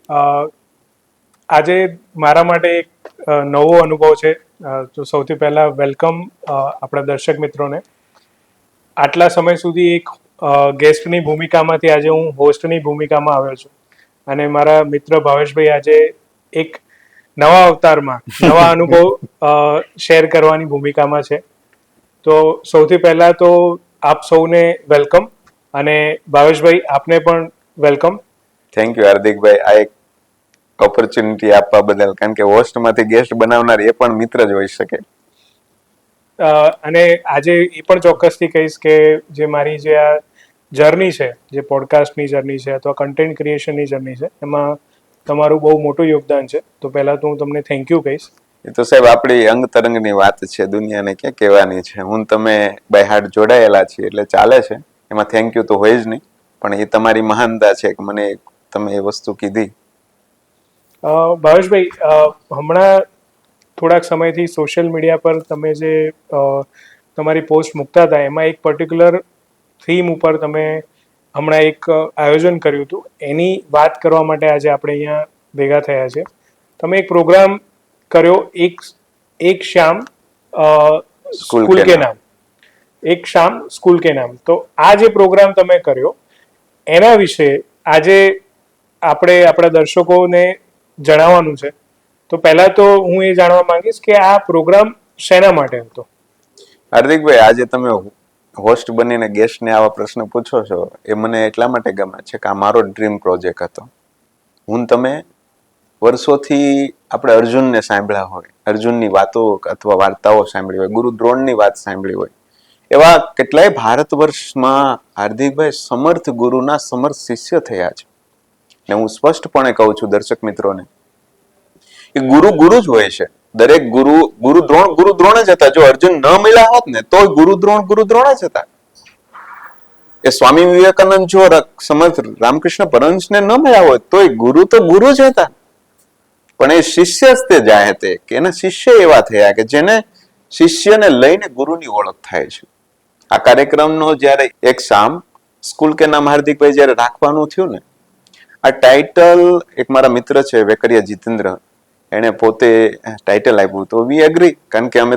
અ, આજે મારા માટે એક નવો અનુભવ છે. તો સૌથી પહેલા વેલકમ આપણા દર્શક મિત્રોને. આટલા સમય સુધી એક ગેસ્ટની ભૂમિકામાંથી આજે હું હોસ્ટની ભૂમિકામાં આવ્યો છું અને મારા મિત્ર ભાવેશભાઈ આજે એક નવા અવતારમાં નવા અનુભવ શેર કરવાની ભૂમિકામાં છે. તો સૌથી પહેલા તો આપ સૌને વેલકમ અને ભાવેશભાઈ આપને પણ વેલકમ. થેન્ક યુ હાર્દિકભાઈ, આ એક ઓપોર્ચ્યુનિટી આપવા બદલ. કારણ કે હોસ્ટમાંથી ગેસ્ટ બનાવનાર એ પણ મિત્ર જ હોઈ શકે. અને આજે એ પણ ચોક્કસથી કહીશ કે જે મારી જે આ જર્ની છે, જે પોડકાસ્ટની જર્ની છે અથવા કન્ટેન્ટ ક્રિએશનની જર્ની છે, એમાં તમારું બહુ મોટું યોગદાન છે. તો પહેલા તો હું તમને થેન્ક યુ કહીશ. એ તો સાહેબ આપણી અંગ તરંગની વાત છે, દુનિયાને ક્યાં કહેવાની છે. હું તમે બાય હાર્ટ જોડાયેલા છીએ એટલે ચાલે છે, એમાં થેન્ક યુ તો હોય જ નહીં. પણ એ તમારી મહાનતા છે કે મને તમે એ વસ્તુ કીધી. ભાવેશભાઈ, હમણાં થોડાક સમયથી સોશિયલ મીડિયા પર તમે જે તમારી પોસ્ટ મૂકતા હતા એમાં એક પર્ટિક્યુલર થીમ ઉપર તમે હમણાં એક આયોજન કર્યું હતું. એની વાત કરવા માટે આજે આપણે અહીંયા ભેગા થયા છે. તમે એક પ્રોગ્રામ કર્યો, એક શામ સ્કૂલ કે નામ, એક શામ સ્કૂલ કે નામ. તો આ જે પ્રોગ્રામ તમે કર્યો એના વિશે આજે આપણે આપણા દર્શકોને જણાવવાનું છે. તો પહેલા તો હું એ જાણવા માંગીશ કે આ પ્રોગ્રામ શેના માટે હતો? હાર્દિકભાઈ, આજે તમે હોસ્ટ બનીને ગેસ્ટને આવા પ્રશ્ન પૂછો છો એ મને એટલા માટે ગમે છે કે આ મારો ડ્રીમ પ્રોજેક્ટ હતો. હું તમે વર્ષોથી આપણે અર્જુનને સાંભળ્યા હોય, અર્જુનની વાતો અથવા વાર્તાઓ સાંભળી હોય, ગુરુ દ્રોણની વાત સાંભળી હોય, એવા કેટલાય ભારત વર્ષમાં હાર્દિકભાઈ સમર્થ ગુરુના સમર્થ શિષ્ય થયા છે. ને હું સ્પષ્ટપણે કહું છું દર્શક મિત્રોને કે ગુરુ ગુરુ જ હોય છે. દરેક ગુરુ દ્રોણ જ હતા. જો અર્જુન ન મળ્યા હોત ને તો ગુરુ દ્રોણ જ હતા. એ સ્વામી વિવેકાનંદ જો સમર્થ રામકૃષ્ણ પરમહંસને ન મળ્યા હોત તો ગુરુ તો ગુરુ જ હતા. પણ એ શિષ્ય જ તે જાય તે કે એના શિષ્ય એવા થયા કે જેને શિષ્યને લઈને ગુરુની ઓળખ થાય છે. આ કાર્યક્રમનો જ્યારે એક શામ સ્કૂલ કે નામ હાર્દિકભાઈ જ્યારે રાખવાનું થયું ને, આ ટાઇટલ એક મારા મિત્ર છે વેકરિયા જીતેન્દ્ર, એને પોતે ટાઇટલ આપ્યું. તો વી એગ્રી, કારણ કે અમે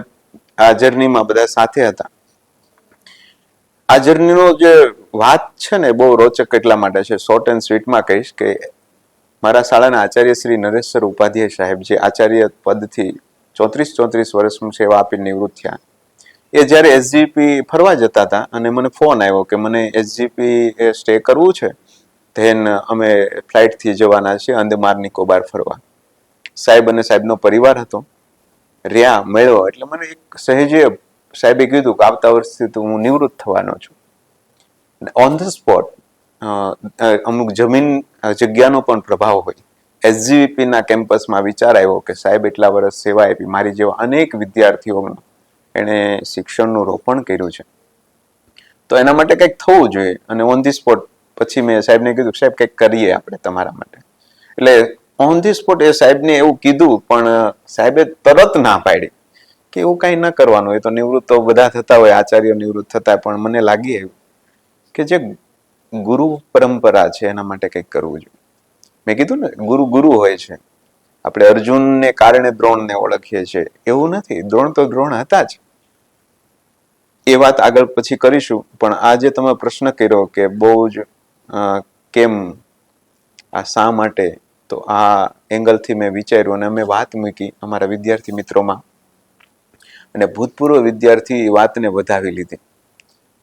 આ જર્નીમાં બધા સાથે હતા. આ જર્નીનો જે વાત છે ને બહુ રોચક એટલા માટે છે, શોર્ટ એન્ડ સ્વીટમાં કહીશ કે મારા શાળાના આચાર્ય શ્રી નરેશ ઉપાધ્યાય સાહેબ, જે આચાર્ય પદથી 34 વર્ષનું સેવા આપી નિવૃત્ત થયા, એ જ્યારે એસજીપી ફરવા જતા હતા અને મને ફોન આવ્યો કે મને એસજીપી એ સ્ટે કરવું છે, ધેન અમે ફ્લાઇટથી જવાના છીએ અંદમાન નિકોબાર ફરવા. સાહેબ અને સાહેબનો પરિવાર હતો, રહ્યા મળ્યો એટલે મને એક સહેજે સાહેબે કીધું કે આવતા વર્ષથી તો હું નિવૃત્ત થવાનો છું. ઓન ધ સ્પોટ અમુક જગ્યાનો પણ પ્રભાવ હોય. એસજીપીના કેમ્પસમાં વિચાર આવ્યો કે સાહેબ એટલા વર્ષ સેવા આપી, મારી જેવા અનેક વિદ્યાર્થીઓનું એણે શિક્ષણનું રોપણ કર્યું છે, તો એના માટે કંઈક થવું જોઈએ. અને ઓન ધી સ્પોટ પછી મેં સાહેબને કીધું સાહેબ કંઈક કરીએ આપણે તમારા માટે. એટલે ઓન ધી સ્પોટ એ સાહેબને એવું કીધું, પણ સાહેબે તરત ના પાડી કે એવું કાંઈ ન કરવાનું હોય. તો નિવૃત્ત તો બધા થતા હોય, આચાર્ય નિવૃત્ત થતા, પણ મને લાગી આવ્યું કે જે ગુરુ પરંપરા છે એના માટે કંઈક કરવું જોઈએ. મેં કીધું ને ગુરુ ગુરુ હોય છે. આપણે અર્જુનને કારણે દ્રોણને ઓળખીએ છીએ એવું નથી, દ્રોણ તો દ્રોણ હતા જ. એ વાત આગળ પછી કરીશું. પણ આજે તમે પ્રશ્ન કર્યો કે બહુ જ કેમ, આ શા માટે, તો આ એંગલથી મેં વિચાર્યું અને અમે વાત મૂકી અમારા વિદ્યાર્થી મિત્રોમાં, અને ભૂતપૂર્વ વિદ્યાર્થી વાતને વધાવી લીધી.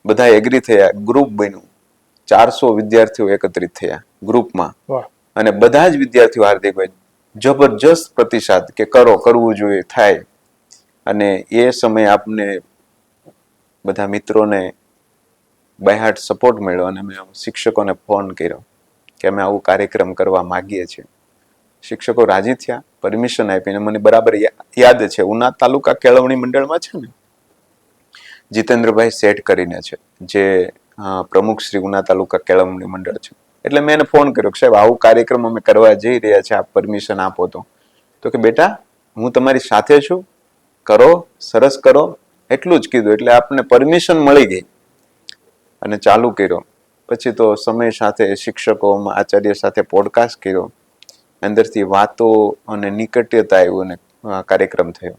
બધા એગ્રી થયા, ગ્રુપ બન્યું, 400 વિદ્યાર્થીઓ એકત્રિત થયા ગ્રુપમાં, અને બધા જ વિદ્યાર્થીઓ હાર્દિકભાઈ જબરજસ્ત પ્રતિસાદ કે કરવું જોઈએ, થાય. અને એ સમયે આપને બધા મિત્રોને બાય હાર્ટ સપોર્ટ મળ્યો અને મેં શિક્ષકોને ફોન કર્યો કે અમે આવું કાર્યક્રમ કરવા માંગીએ છીએ. શિક્ષકો રાજી થયા, પરમિશન આપીને. મને બરાબર યાદ છે, ઉના તાલુકા કેળવણી મંડળમાં છે ને જીતેન્દ્રભાઈ સેટ કરીને છે, જે પ્રમુખ શ્રી ઉના તાલુકા કેળવણી મંડળ છે. એટલે મેં એને ફોન કર્યો કે સાહેબ આવું કાર્યક્રમ અમે કરવા જઈ રહ્યા છે, આપ પરમિશન આપો તો કે બેટા હું તમારી સાથે છું, કરો, સરસ કરો, એટલું જ કીધું. એટલે આપને પરમિશન મળી ગઈ અને ચાલુ કર્યો. પછી તો સમય સાથે શિક્ષકો આચાર્ય સાથે પોડકાસ્ટ કર્યો, અંદરથી વાતો અને નિકટતા આવ્યું અને આ કાર્યક્રમ થયો.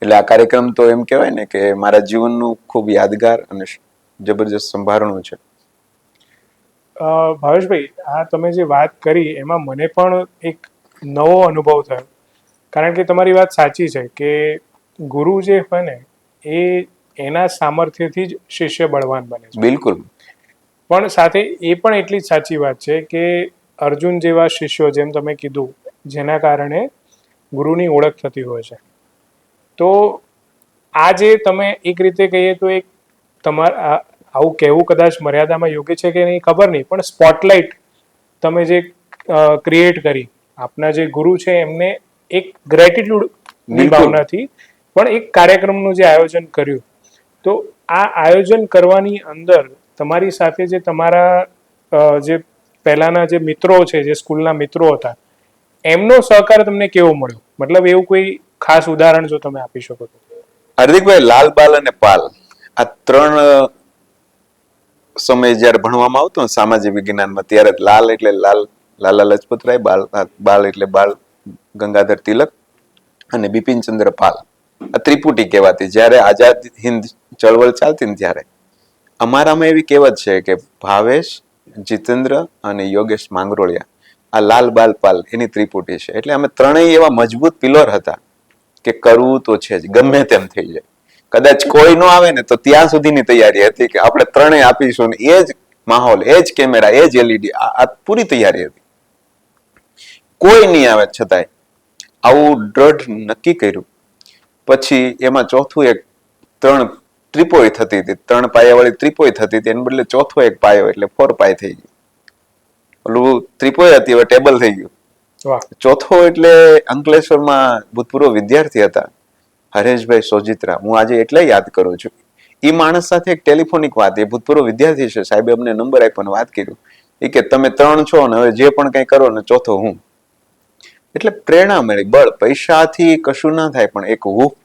એટલે આ કાર્યક્રમ તો એમ કહેવાય ને કે મારા જીવનનું ખૂબ યાદગાર અને જબરજસ્ત સંભારણું છે. ભાવેશભાઈ, આ તમે જે વાત કરી એમાં મને પણ એક નવો અનુભવ થયો. કારણ કે તમારી વાત સાચી છે કે ગુરુ જે હોય ને એ એના સામર્થ્યથી જ શિષ્ય બળવાન બને છે. બિલકુલ. પણ સાથે એ પણ એટલી જ સાચી વાત છે કે અર્જુન જેવા શિષ્યો, જેમ તમે કીધું, જેના કારણે ગુરુની ઓળખ થતી હોય છે. તો આ જે તમે એક રીતે કહીએ તો એક તમારા આવું કહેવું કદાચ મર્યાદામાં યોગ્ય છે કે નહીં ખબર નહીં, પણ સ્પોટલાઇટ તમે જે ક્રિએટ કરી, આપના જે ગુરુ છે એમને એક ગ્રેટિટ્યુડની ભાવનાથી પણ એક કાર્યક્રમનું જે આયોજન કર્યું. તો આ આયોજન કરવાની અંદર તમારી સાથે જે તમારા જે પહેલાના જે મિત્રો છે, જે સ્કૂલના મિત્રો હતા, એમનો સહકાર તમને કેવો મળ્યો? મતલબ એવું કોઈ ખાસ ઉદાહરણ જો તમે આપી શકો તો. હાર્દિકભાઈ, લાલ, બાલ અને પાલ, આ ત્રણ સમય જયારે ભણવામાં આવતો ને સામાજિક વિજ્ઞાનમાં, ત્યારે લાલ એટલે લાલા લજપતરાય, બાલ એટલે બાળ ગંગાધર તિલક અને બિપિનચંદ્ર પાલ, આ ત્રિપુટી કહેવાતી. જ્યારે આઝાદ હિન્દ ચળવળ ચાલતી ને ત્યારે અમારામાં એવી કહેવત છે કે ભાવેશ, જીતેન્દ્ર અને યોગેશ માંગરોળિયા, આ લાલ, બાલ, પાલ એની ત્રિપુટી છે. એટલે અમે ત્રણેય એવા મજબૂત પિલર હતા કે કરવું તો છે જ, ગમે તેમ થઈ જાય. કદાચ કોઈ ન આવે ને તો ત્યાં સુધીની તૈયારી હતી કે આપણે ત્રણેય આપીશું. ને એ જ માહોલ, એ જ કેમેરા, એ જ એલઈડી, આ પૂરી તૈયારી હતી. કોઈ નહીં આવે છતાંય આવું દ્રઢ નક્કી કર્યું. પછી એમાં ચોથું એક ત્રિપોઈ થતી હતી, 3 પાયાવાળી ત્રિપોઈ થતી હતી, એને બદલે ચોથો એક પાયો એટલે 4 પાય થઈ ગયું. ઓલું ત્રિપોઈ હતી, હવે ટેબલ થઈ ગયું. ચોથો એટલે અંકલેશ્વરમાં ભૂતપૂર્વ વિદ્યાર્થી હતા હરેશભાઈ સોજિત્રા, હું આજે એટલે યાદ કરું છું. એ માણસ સાથે એક ટેલિફોનિક વાત, એ ભૂતપૂર્વ વિદ્યાર્થી છે, સાહેબે અમને નંબર આપ્યો અને વાત કર્યું એ કે તમે 3 છો ને હવે જે પણ કઈ કરો ને ચોથો હું. એટલે પ્રેરણા મળી, બળ. પૈસાથી કશું ના થાય, પણ એક હૂફ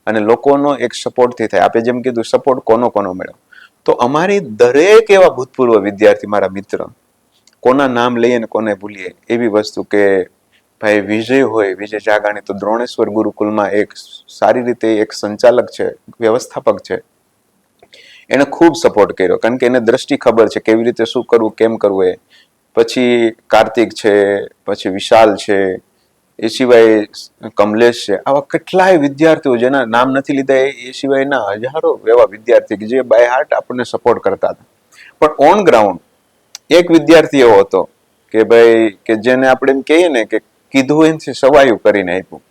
અને લોકોનો એક સપોર્ટથી થાય. આપણે જેમ કીધું સપોર્ટ કોનો મળ્યો, તો અમારી દરેક એવા ભૂતપૂર્વ વિદ્યાર્થી, મારા મિત્ર, કોના નામ લઈએ ને કોને ભૂલીએ, એવી વસ્તુ કે ભાઈ વિજય હોય, વિજય જાગાણી તો દ્રોણેશ્વર ગુરુકુલમાં એક સારી રીતે એક સંચાલક છે, વ્યવસ્થાપક છે, એને ખૂબ સપોર્ટ કર્યો. કારણ કે એને દ્રષ્ટિ ખબર છે કેવી રીતે શું કરવું, કેમ કરવું. એ પછી કાર્તિક છે, પછી વિશાલ છે, એ સિવાય કમલેશ છે, આવા કેટલાય વિદ્યાર્થીઓ જેના નામ નથી લીધા, એ સિવાયના હજારો એવા વિદ્યાર્થી કે જે બાય હાર્ટ આપણને સપોર્ટ કરતા હતા. પણ ઓન ગ્રાઉન્ડ એક વિદ્યાર્થી એવો હતો કે ભાઈ કે જેને આપણે એમ કહીએ ને કે કીધું એનાથી સવાયું કરીને આપ્યું.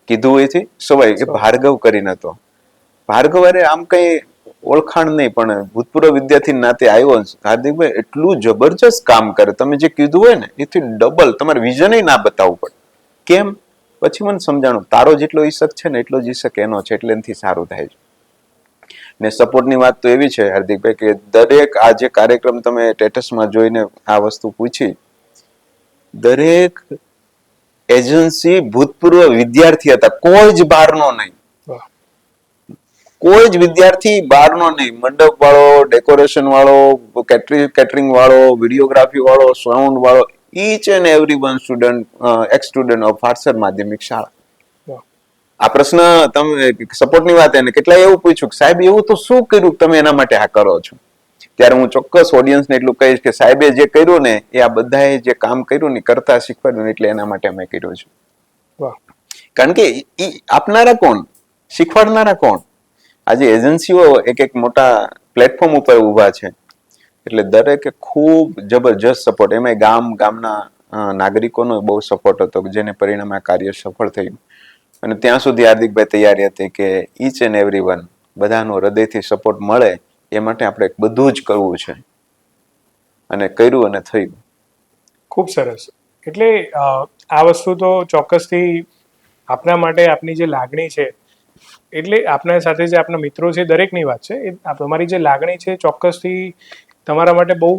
કીધું એથી સવાયું, કે ભાર્ગવ કરીને હતો. ભાર્ગવ અરે આમ કઈ ઓળખાણ નહીં, પણ ભૂતપૂર્વ વિદ્યાર્થી નાતે આવ્યો. હાર્દિકભાઈ એટલું જબરજસ્ત કામ કરે, તમે જે કીધું હોય ને એથી ડબલ, તમારે વિઝન ના બતાવવું પડે. કેમ? પછી મને સમજાણું, તારો જેટલો ઈશક છે ને એટલો જ ઈશક એનો છે, એટલે એનાથી સારું થાય છે. ને સપોર્ટની વાત તો એવી છે હાર્દિકભાઈ કે દરેક આ જે કાર્યક્રમ તમે સ્ટેટસમાં જોઈને આ વસ્તુ પૂછી, દરેક એજન્સી ભૂતપૂર્વ વિદ્યાર્થી હતા, કોઈ જ બહારનો નહીં. કોઈ જ વિદ્યાર્થી બહારનો નહીં. મંડપ વાળો, ડેકોરેશન વાળો, કેટરિંગ વાળો, વિડીયોગ્રાફી વાળો, સાઉન્ડ વાળો, each and every one student, ex student of ફારસર માધ્યમિક શાળા. આ પ્રશ્ન તમે સપોર્ટની વાત એને કેટલાય એવું પૂછ્યું કે સાહેબ એવું તો શું કર્યું તમે એના માટે આ કરો છો? ત્યારે હું ચોક્કસ ઓડિયન્સને એટલું કહીશ કે સાહેબે જે કર્યું ને એ આ બધાએ જે કામ કર્યું ને કરતા શીખવાડ્યું, એટલે એના માટે મેં કર્યું છે. કારણ કે આપનારા કોણ, શીખવાડનારા કોણ? આજે એજન્સીઓ એક એક મોટા પ્લેટફોર્મ ઉપર ઉભા છે, એટલે દરેકે ખૂબ જબરજસ્ત સપોર્ટ, એમાં ગામના નાગરિકોનો બહુ સપોર્ટ હતો, જેને પરિણામે આ કાર્ય સફળ થયું. અને ત્યાં સુધી હાર્દિકભાઈ તૈયારી હતી કે ઈચ એન્ડ એવરી વન, બધાનો હૃદયથી સપોર્ટ મળે એ માટે આપણે બધું જ કરવું છે, અને કર્યું અને થયું. ખૂબ સરસ. એટલે આ વસ્તુ તો ચોક્કસથી આપના માટે આપની જે લાગણી છે, એટલે આપના સાથે જે આપના મિત્રો છે દરેકની વાત છે, એ તમારી જે લાગણી છે ચોક્કસથી તમારા માટે બહુ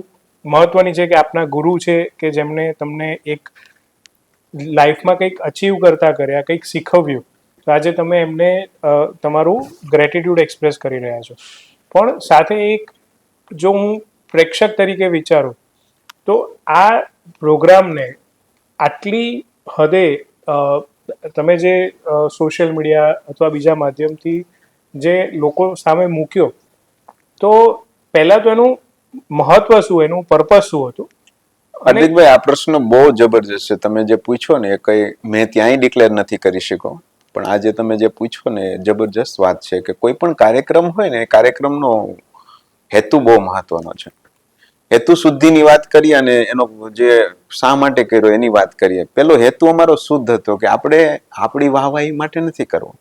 મહત્વની છે કે આપના ગુરુ છે કે જેમને તમને એક લાઈફમાં કંઈક અચીવ કરતા કર્યા, કંઈક શીખવ્યું, તો આજે તમે એમને તમારું ગ્રેટિટ્યુડ એક્સપ્રેસ કરી રહ્યા છો. પણ સાથે એક જો હું પ્રેક્ષક તરીકે વિચારું તો આ પ્રોગ્રામને આટલી હદે તમે જે સોશિયલ મીડિયા અથવા બીજા માધ્યમથી જે લોકો સામે મૂક્યો, તો પહેલા તો એનું મહત્વ શું, એનું પર્પઝ શું હતું? હાર્દિકભાઈ, આ પ્રશ્ન બહુ જબરજસ્ત છે. તમે જે પૂછ્યો ને એ કઈ મેં ત્યાંય ડિક્લેર નથી કરી શક્યો, પણ આજે તમે જે પૂછ્યો ને એ જબરજસ્ત વાત છે કે કોઈ પણ કાર્યક્રમ હોય ને એ કાર્યક્રમનો હેતુ બહુ મહત્વનો છે. હેતુ શુદ્ધિની વાત કરીએ અને એનો જે શા માટે કર્યો એની વાત કરીએ. પેલો હેતુ અમારો શુદ્ધ હતો કે આપણે આપણી વાહવાહી માટે નથી કરવો,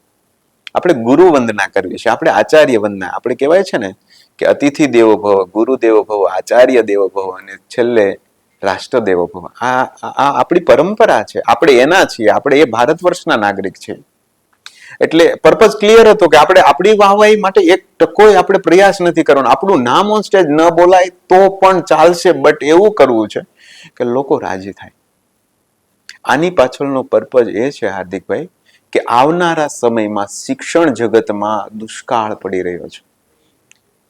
આપણે ગુરુ વંદના કરવી છે, આપણે આચાર્ય વંદના. આપણે કહેવાય છે ને કે અતિથિ દેવો ભવ, ગુરુ દેવો ભવ, આચાર્ય દેવો ભવ અને છેલ્લે રાષ્ટ્ર દેવો ભવ. આ આપણી પરંપરા છે, આપણે એના છીએ, આપણે એ ભારત વર્ષના નાગરિક છીએ. એટલે પર્પઝ ક્લિયર હતો કે આપણે આપણી વાહવાહી માટે એક ટકોય આપણે પ્રયાસ નથી કરવાનો. આપણું નામ ઓન સ્ટેજ ન બોલાય તો પણ ચાલશે, બટ એવું કરવું છે કે લોકો રાજી થાય. આની પાછળનો પર્પઝ એ છે હાર્દિકભાઈ કે આવનારા સમયમાં શિક્ષણ જગતમાં દુષ્કાળ પડી રહ્યો છે.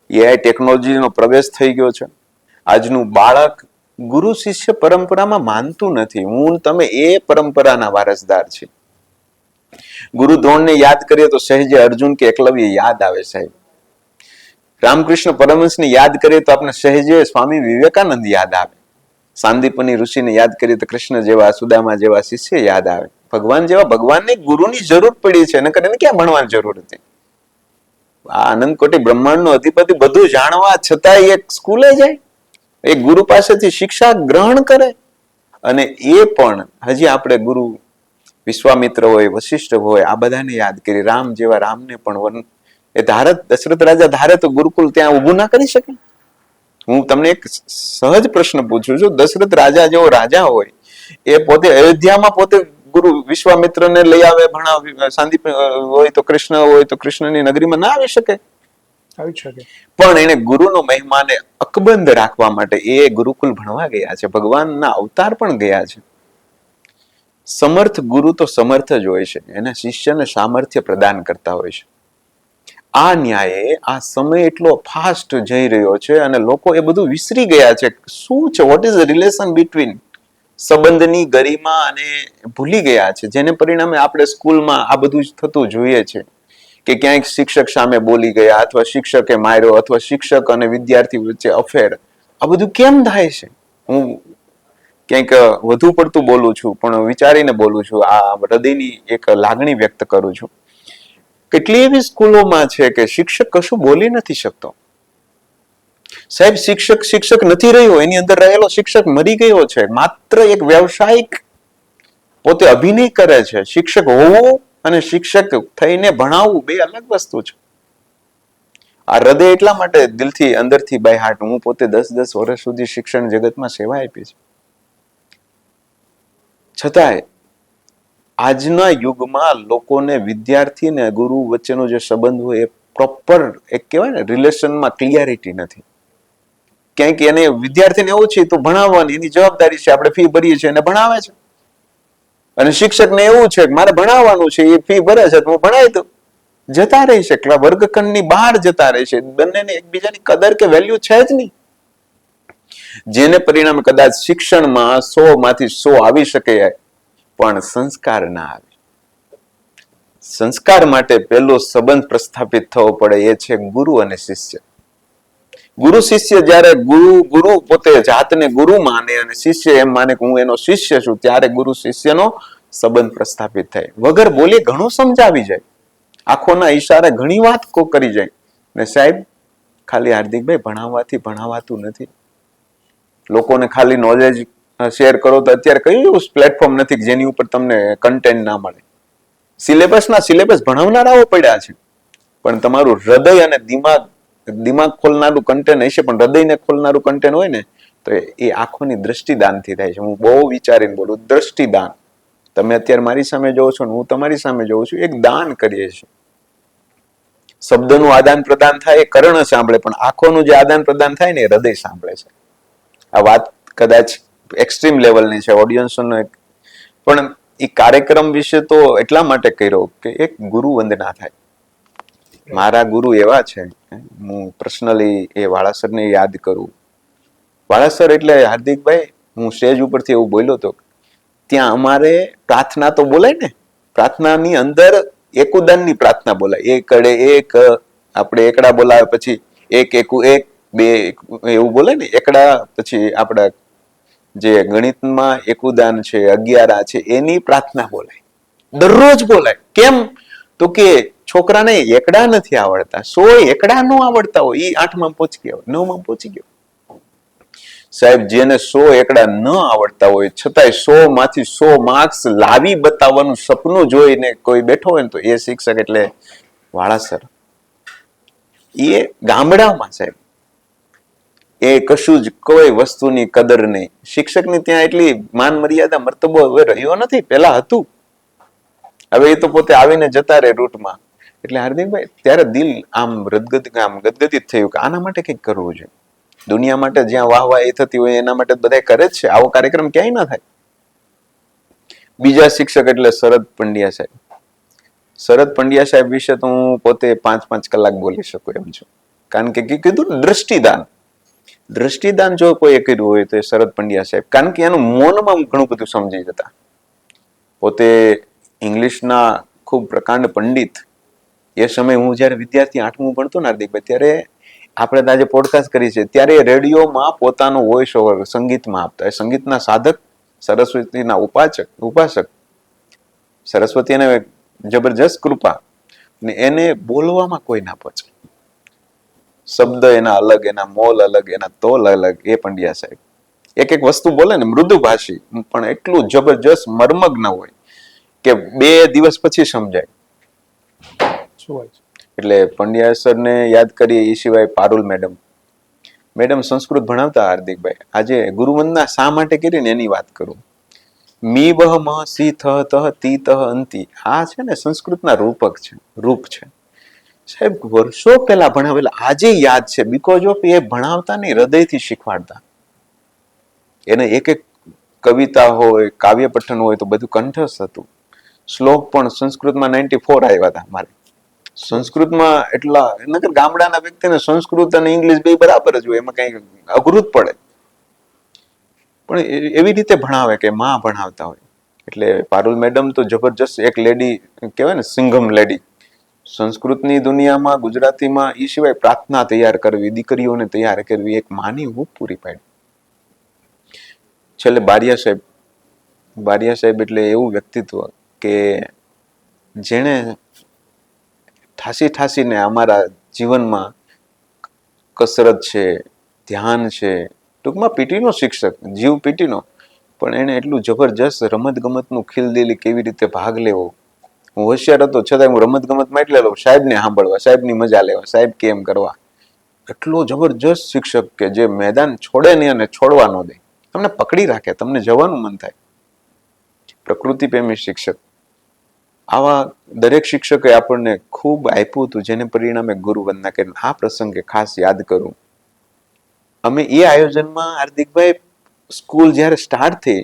એઆઈ ટેકનોલોજીનો પ્રવેશ થઈ ગયો છે. આજનું બાળક ગુરુ શિષ્ય પરંપરામાં માનતું નથી. હું તમે એ પરંપરાના વારસદાર છે. ગુરુ દ્રોણને યાદ કરીએ તો સહેજે અર્જુન કે એકલવ્ય યાદ આવે સાહેબ. રામકૃષ્ણ પરમહંસને યાદ કરીએ તો આપણે સહેજે સ્વામી વિવેકાનંદ યાદ આવે. સાંદીપની ઋષિને યાદ કરીએ તો કૃષ્ણ જેવા, સુદામા જેવા શિષ્ય યાદ આવે. ભગવાન જેવા ભગવાનને ગુરુની જરૂર પડી છે, નકર એને ક્યાં ભણવાની જરૂર હતી? આ અનંત કોટી બ્રહ્માંડનો અધિપતિ બધું જાણવા છતાં એક સ્કૂલે જાય, એક ગુરુ પાસેથી શિક્ષા ગ્રહણ કરે. અને એ પણ હજી આપણે ગુરુ વિશ્વામિત્ર હોય, વશિષ્ઠ હોય, આ બધાને યાદ કરી. રામ જેવા રામને પણ એ દશરથ રાજા ધારે તો ગુરુકુલ ત્યાં ઊભું ના કરી શકે. હું તમને એક સહજ પ્રશ્ન પૂછું છું. દશરથ રાજા જેવો રાજા હોય, એ પોતે અયોધ્યામાં પોતે ગુરુ વિશ્વામિત્રને લઈ આવે, ભણાવી. સાંદીપ હોય તો કૃષ્ણ હોય તો કૃષ્ણની નગરીમાં ના આવી શકે? આવી શકે. પણ એને ગુરુનો મહિમાને અકબંધ રાખવા માટે એ ગુરુકુલ ભણવા ગયા છે. ભગવાનના અવતાર પણ ગયા છે. સમર્થ ગુરુ તો સમર્થ જ હોય છે, એના શિષ્યને સામર્થ્ય પ્રદાન કરતા હોય છે. આ ન્યાયે આ સમય એટલો ફાસ્ટ જઈ રહ્યો છે અને લોકો એ બધું વિસરી ગયા છે. શું છે, what is the relation between સંબંધની ગરિમા અને ભૂલી ગયા છે. જેને પરિણામે આપણે સ્કૂલમાં આ બધું જ થતું જોઈએ છે કે ક્યાંક શિક્ષક સામે બોલી ગયા, અથવા શિક્ષકે માર્યો, અથવા શિક્ષક અને વિદ્યાર્થી વચ્ચે અફેર. આ બધું કેમ થાય છે? હું ક્યાંક વધુ પડતું બોલું છું, પણ વિચારીને બોલું છું. આ હૃદયની એક લાગણી વ્યક્ત કરું છું. કેટલી એવી સ્કૂલોમાં છે કે શિક્ષક કશું બોલી નથી શકતો. સાહેબ, શિક્ષક નથી રહ્યો, એની અંદર રહેલો શિક્ષક મરી ગયો છે. માત્ર એક વ્યવસાયિક પોતે અભિનય કરે છે. શિક્ષક હોવું અને શિક્ષક થઈને ભણાવવું બે અલગ વસ્તુ છે. આ હૃદય એટલા માટે દિલથી, અંદરથી, બાય હાર્ટ, હું પોતે 10 વર્ષ સુધી શિક્ષણ જગતમાં સેવા આપી છે. છતાંય આજના યુગમાં લોકોને વિદ્યાર્થી ને ગુરુ વચ્ચેનો જે સંબંધ હોય એ પ્રોપર એક કહેવાય ને રિલેશનમાં ક્લિયરિટી નથી. ક્યાંક એને વિદ્યાર્થીને એવું છે તો ભણાવવાની એની જવાબદારી છે, આપણે ફી ભરીએ છીએ એને ભણાવે છે. અને શિક્ષકને એવું છે કે મારે ભણાવવાનું છે, એ ફી ભરે છે તો હું ભણાવી દઉં. જતા રહી છે, વર્ગખંડની બહાર જતા રહે છે. બંનેને એકબીજાની કદર કે વેલ્યુ છે જ નહીં. જેને પરિણામે કદાચ શિક્ષણમાં 100 માંથી 100 આવી શકે, પણ સંસ્કાર ના આવે. સંસ્કાર માટે પહેલો સંબંધ પ્રસ્થાપિત થવો પડે, એ છે ગુરુ અને શિષ્ય. ગુરુ શિષ્ય જ્યારે ગુરુ પોતે જાતને ગુરુ માને અને શિષ્ય એમ માને કે હું એનો શિષ્ય છું, ત્યારે ગુરુ શિષ્યનો સંબંધ પ્રસ્થાપિત થાય. વગર બોલી ઘણું સમજાવી જાય, આંખોના ઈશારે ઘણી વાત કરી જાય. ને સાહેબ, ખાલી હાર્દિકભાઈ ભણાવવાથી ભણાવાતું નથી. લોકોને ખાલી નોલેજ શેર કરો તો અત્યારે કયું પ્લેટફોર્મ નથી જેની ઉપર તમને કન્ટેન્ટ ના મળે. સિલેબસ ભણાવનારાઓ પડ્યા છે, પણ તમારું હૃદય અને દિમાગ ખોલનારું કન્ટેન્ટ હશે, પણ હૃદયને ખોલનારું કન્ટેન્ટ હોય ને તો એ આંખોની દ્રષ્ટિદાનથી થાય છે. હું બહુ વિચારીને બોલું, દ્રષ્ટિદાન. તમે અત્યારે મારી સામે જોવો છો ને હું તમારી સામે જોઉં છું, એક દાન કરીએ છીએ. શબ્દનું આદાન પ્રદાન થાય એ કર્ણ સાંભળે, પણ આંખોનું જે આદાન પ્રદાન થાય ને એ હૃદય સાંભળે છે. આ વાત કદાચ એક્સ્ટ્રીમ લેવલની છે, ઓડિયન્સનો, પણ એ કાર્યક્રમ વિશે તો એટલા માટે કર્યો કે એક ગુરુ વંદના થાય. મારા ગુરુ એવા છે, હું પર્સનલી એ વાળાસરને યાદ કરું. વાળાસર એટલે હાર્દિકભાઈ હું સ્ટેજ ઉપરથી એવું બોલ્યો હતો, ત્યાં અમારે પ્રાર્થના તો બોલાય ને, પ્રાર્થનાની અંદર એકુદાનની પ્રાર્થના બોલાય. એકડે એક, આપણે એકડા બોલાવે પછી એક એકુ એક, બે એવું બોલે ને એકડા, પછી આપણા જે ગણિતમાં એકુદાન છે, અગિયારા છે, એની પ્રાર્થના બોલાય, દરરોજ બોલાય. કેમ? તો કે છોકરાને એકડા નથી આવડતા, 100 એકડા ન આવડતા હોય, એ 8માં પહોંચી ગયો, 9માં પહોંચી ગયો. સાહેબ, જેને 100 એકડા ન આવડતા હોય છતાંય 100 માંથી 100 માર્ક્સ લાવી બતાવવાનું સપનું જોઈને કોઈ બેઠો હોય ને, તો એ શિક્ષક એટલે વાળાસર. એ ગામડામાં સાહેબ, એ કશું જ કોઈ વસ્તુની કદર નહીં. શિક્ષકની ત્યાં એટલી માન મર્યાદા મર્તબો હવે રહ્યો નથી, પેલા હતું. હવે એ તો પોતે આવીને જતા રહે રૂટમાં. એટલે હાર્દિકભાઈ, ત્યારે દિલ આમ ગદગદિત થયું કે આના માટે કંઈક કરવું છે. દુનિયા માટે જ્યાં વાહ એ થતી હોય એના માટે બધા કરે જ છે. આવો કાર્યક્રમ ક્યાંય ના થાય. બીજા શિક્ષક એટલે શરદ પંડ્યા સાહેબ. શરદ પંડ્યા સાહેબ વિશે તો હું પોતે 5-5 કલાક બોલી શકું એમ છું. કારણ કે કીધું દ્રષ્ટિદાન જો કોઈ કર્યું હોય તો એ શરદ પંડ્યા સાહેબ. કારણ કે એનું મૌનમાં ઘણું બધું સમજી જતા. પોતે ઇંગ્લિશના ખૂબ પ્રકાંડ પંડિત. એ સમય હું જયારે વિદ્યાર્થી 8મું ભણતો ને હાર્દિકભાઈ, ત્યારે આપણે આજે પોડકાસ્ટ કરી છે, ત્યારે રેડિયોમાં પોતાનો વોઇસ ઓવર સંગીતમાં આપતા. એ સંગીતના સાધક, સરસ્વતીના ઉપાસક. સરસ્વતી એને જબરજસ્ત કૃપા, ને એને બોલવામાં કોઈ ના પહોંચે. શબ્દ એના અલગ, એના મોલ અલગ, એના તોલ અલગ. એ પંડ્યા સાહેબ એક એક વસ્તુ બોલે ને, મૃદુભાષી, પણ એટલું જબરજસ્ત મર્મગ્ન હોય કે 2 દિવસ પછી સમજાય. એટલે પંડ્યા સર ને યાદ કરીએ. એ સિવાય પારુલ મેડમ સંસ્કૃત ભણાવતા હાર્દિકભાઈ. આજે ગુરુવંદના શા માટે કરીને એની વાત કરું. મી વહ મ સી થ તહ તી તહ અંતિ, આ છે ને સંસ્કૃતના રૂપ છે સાહેબ. વર્ષો પહેલા ભણાવેલા આજે યાદ છે, બીકોઝ ઓફ એ ભણાવતા ને હૃદયથી શીખવાડતા. એને એક એક કવિતા હોય, કાવ્ય પઠન હોય તો બધું કંઠસ્થ હતું. શ્લોક પણ સંસ્કૃતમાં 94 આવ્યા હતા મારે. સંસ્કૃતમાં એટલા, નકર ગામડાના વ્યક્તિને સંસ્કૃત અને ઇંગ્લિશ બે બરાબર જ હોય, એમાં કઈ અઘરું જ પડે. પણ એવી રીતે ભણાવે કે માં ભણાવતા હોય. એટલે પારુલ મેડમ તો જબરજસ્ત એક લેડી કહેવાય ને, સિંઘમ લેડી. સંસ્કૃતની દુનિયામાં, ગુજરાતીમાં, એ સિવાય પ્રાર્થના તૈયાર કરવી, દીકરીઓને તૈયાર કરવી, એક માની હૂંફ પૂરી પાડી. છેલ્લે બારિયા સાહેબ એટલે એવું વ્યક્તિત્વ કે જેણે ઠાસીને અમારા જીવનમાં કસરત છે, ધ્યાન છે, ટૂંકમાં પીટીનો શિક્ષક, જીવ પીટીનો, પણ એને એટલું જબરજસ્ત રમત ગમતનું ખીલદિલી કેવી રીતે ભાગ લેવો. હું હોશિયાર હતો છતાં હું રમત ગમતમાં એટલે લઉં, સાહેબને સાંભળવા, સાહેબની મજા લેવા, સાહેબ કેમ કરવા. એટલો જબરજસ્ત શિક્ષક કે જે મેદાન છોડે નહીં અને છોડવા ન દે, તમને પકડી રાખે, તમને જવાનું મન થાય. પ્રકૃતિ પ્રેમી શિક્ષક. આવા દરેક શિક્ષકે આપણને ખૂબ આપ્યું હતું, જેને પરિણામે ગુરુવંદના કરીને આ પ્રસંગે ખાસ યાદ કરું. અમે એ આયોજનમાં હાર્દિકભાઈ, સ્કૂલ જયારે સ્ટાર્ટ થઈ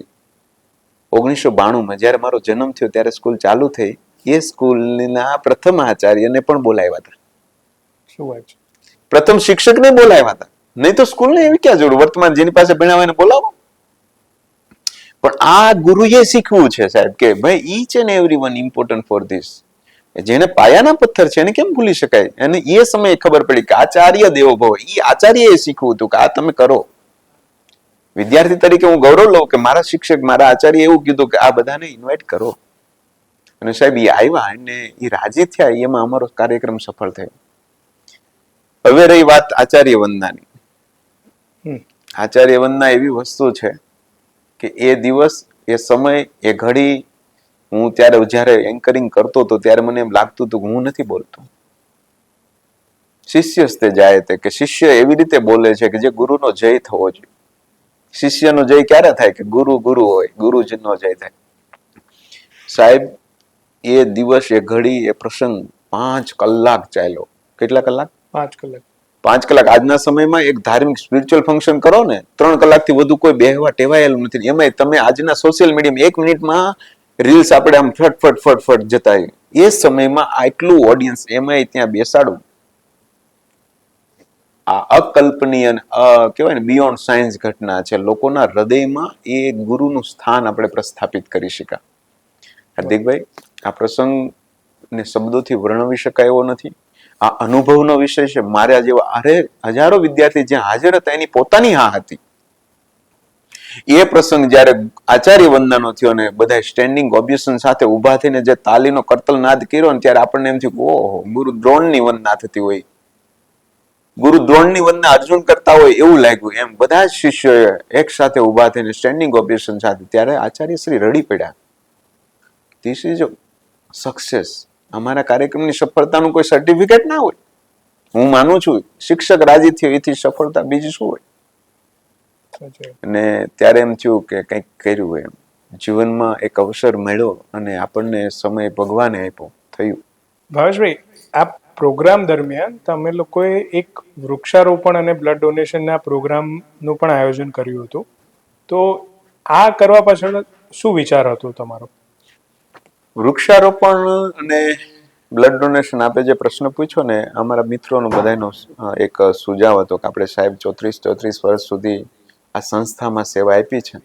1992માં, જયારે મારો જન્મ થયો ત્યારે સ્કૂલ ચાલુ થઈ, એ સ્કૂલના પ્રથમ આચાર્યને પણ બોલાવ્યા હતા. શું વાત છે? પ્રથમ શિક્ષકને બોલાવ્યા હતા. નહીં તો સ્કૂલને એવી ક્યાં જરૂર, વર્તમાન જેની પાસે ભણાવે એને બોલાવો. પણ આ ગુરુએ શીખવું છે સાહેબ કે ભાઈ each and everyone important for this. જેને પાયાના પથ્થર છે એને કેમ ભૂલી શકાય. અને એ સમયે ખબર પડી કે આચાર્ય દેવો ભવ, એ આચાર્યએ શીખવું હતું કે આ તમે કરો. વિદ્યાર્થી તરીકે હું ગૌરવ લઉં કે મારા શિક્ષક, મારા આચાર્ય એવું કીધું કે આ બધાને ઇન્વાઇટ કરો. અને સાહેબ એ આવ્યા અને એ રાજી થયા, એમાં અમારો કાર્યક્રમ સફળ થયો. હવે રહી વાત આચાર્ય વંદનાની. આચાર્ય વંદના એવી વસ્તુ છે કે એ દિવસ, એ સમય, એ ઘડી, હું ત્યારે જયારે એન્કરિંગ કરતો હતો ત્યારે મને એમ લાગતું હતું કે હું નથી બોલતો. શિષ્ય સ્તે જાય તે, કે શિષ્ય એવી રીતે બોલે છે કે જે ગુરુનો જય થવો જોઈએ. શિષ્યનો જય ક્યારે થાય કે ગુરુ હોય, ગુરુજીનો જય થાય. સાહેબ એ દિવસ, એ ઘડી, એ પ્રસંગ 5 કલાક ચાલ્યો. કેટલા કલાક? 5 કલાક. 5 કલાક. આજના સમયમાં એક ધાર્મિક સ્પિરિચ્યુઅલ ફંક્શન કરો ને, 3 કલાકથી વધુ કોઈ બેહવા ટેવાયેલું નથી. એમાં તમે આજના સોશિયલ મીડિયામાં 1 મિનિટમાં રીલ્સ આપણે આમ ફટ જતા. એ સમયમાં આટલું ઓડિયન્સ, એમાં ત્યાં બેસાડવું. આ અકલ્પનીય અને કહેવાય ને બિયોન્ડ સાયન્સ ઘટના છે. લોકોના હૃદયમાં એ ગુરુનું સ્થાન આપણે પ્રસ્થાપિત કરી શક્યા. હાર્દિકભાઈ, આ પ્રસંગ ને શબ્દોથી વર્ણવી શકાય એવો નથી. આ અનુભવનો વિષય છે. મારા જેવા હજારો વિદ્યાર્થી જ્યાં હાજર હતા એની પોતાની હા હતી. એ પ્રસંગ જ્યારે આચાર્ય વંદનાનો થયો ને બધા સ્ટેન્ડિંગ ઓબ્યુશન સાથે ઉભા થઈને જે તાલીનો કરતલનાદ કર્યો ને ત્યારે આપણને એમ થયું ઓહો, ગુરુ દ્રોણની વંદના થતી હોય, ગુરુ દ્રોણની વંદના અર્જુન કરતા હોય એવું લાગ્યું. એમ બધા જ શિષ્યોએ એક સાથે ઉભા થઈને સ્ટેન્ડિંગ ઓબ્યુશન સાથે ત્યારે આચાર્ય શ્રી રડી પડ્યા. This is success. અમારા કાર્યક્રમની સફળતાનું કોઈ સર્ટિફિકેટ ના હોય. હું માનું છું શિક્ષક રાજી થયો એથી સફળતા બીજી શું હોય. અને ત્યારે એમ થયું કે કંઈક કર્યું હોય એમ જીવનમાં એક અવસર મળ્યો અને આપણને સમય ભગવાને આપ્યો થયું. ભાવેશભાઈ, આ પ્રોગ્રામ દરમિયાન તમે લોકોએ એક વૃક્ષારોપણ અને બ્લડ ડોનેશનના પ્રોગ્રામનું પણ આયોજન કર્યું હતું. તો આ કરવા પાછળ શું વિચાર હતો તમારો? વૃક્ષારોપણ અને બ્લડ ડોનેશન આપે જે પ્રશ્ન પૂછ્યો ને, અમારા મિત્રોનો બધાનો એક સુઝાવ હતો કે આપણે સાહેબ 34 વર્ષ સુધી આ સંસ્થામાં સેવા આપી છે,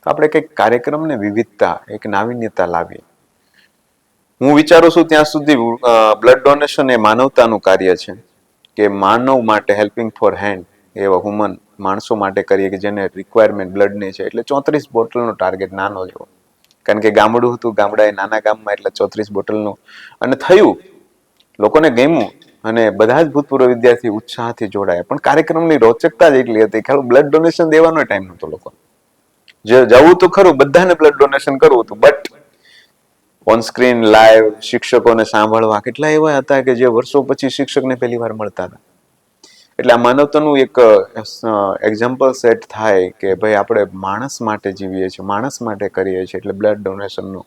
તો આપણે કંઈક કાર્યક્રમને વિવિધતા, એક નાવીન્યતા લાવીએ. હું વિચારું છું ત્યાં સુધી બ્લડ ડોનેશન એ માનવતાનું કાર્ય છે કે માનવ માટે હેલ્પિંગ ફોર હેન્ડ, એવા હ્યુમન માણસો માટે કરીએ કે જેને રિક્વાયરમેન્ટ બ્લડની છે. એટલે 34 બોટલનો ટાર્ગેટ નાનો જેવો, કારણ કે ગામડું હતું, ગામડાએ નાના ગામમાં એટલે 34 બોટલનું. અને થયું, લોકોને ગમ્યું અને બધા જ ભૂતપૂર્વ વિદ્યાર્થી ઉત્સાહથી જોડાયા. પણ કાર્યક્રમની રોચકતા જ એટલી હતી કે બ્લડ ડોનેશન દેવાનો ટાઈમ નહોતો. લોકો જવું તો ખરું, બધાને બ્લડ ડોનેશન કરવું હતું, બટ ઓન સ્ક્રીન લાઈવ શિક્ષકોને સાંભળવા કેટલા એવા હતા કે જે વર્ષો પછી શિક્ષકને પહેલી વાર મળતા હતા. એટલે આ માનવતાનું એક એક્ઝામ્પલ સેટ થાય કે ભાઈ આપણે માણસ માટે જીવીએ છીએ, માણસ માટે કરીએ છીએ. એટલે બ્લડ ડોનેશનનું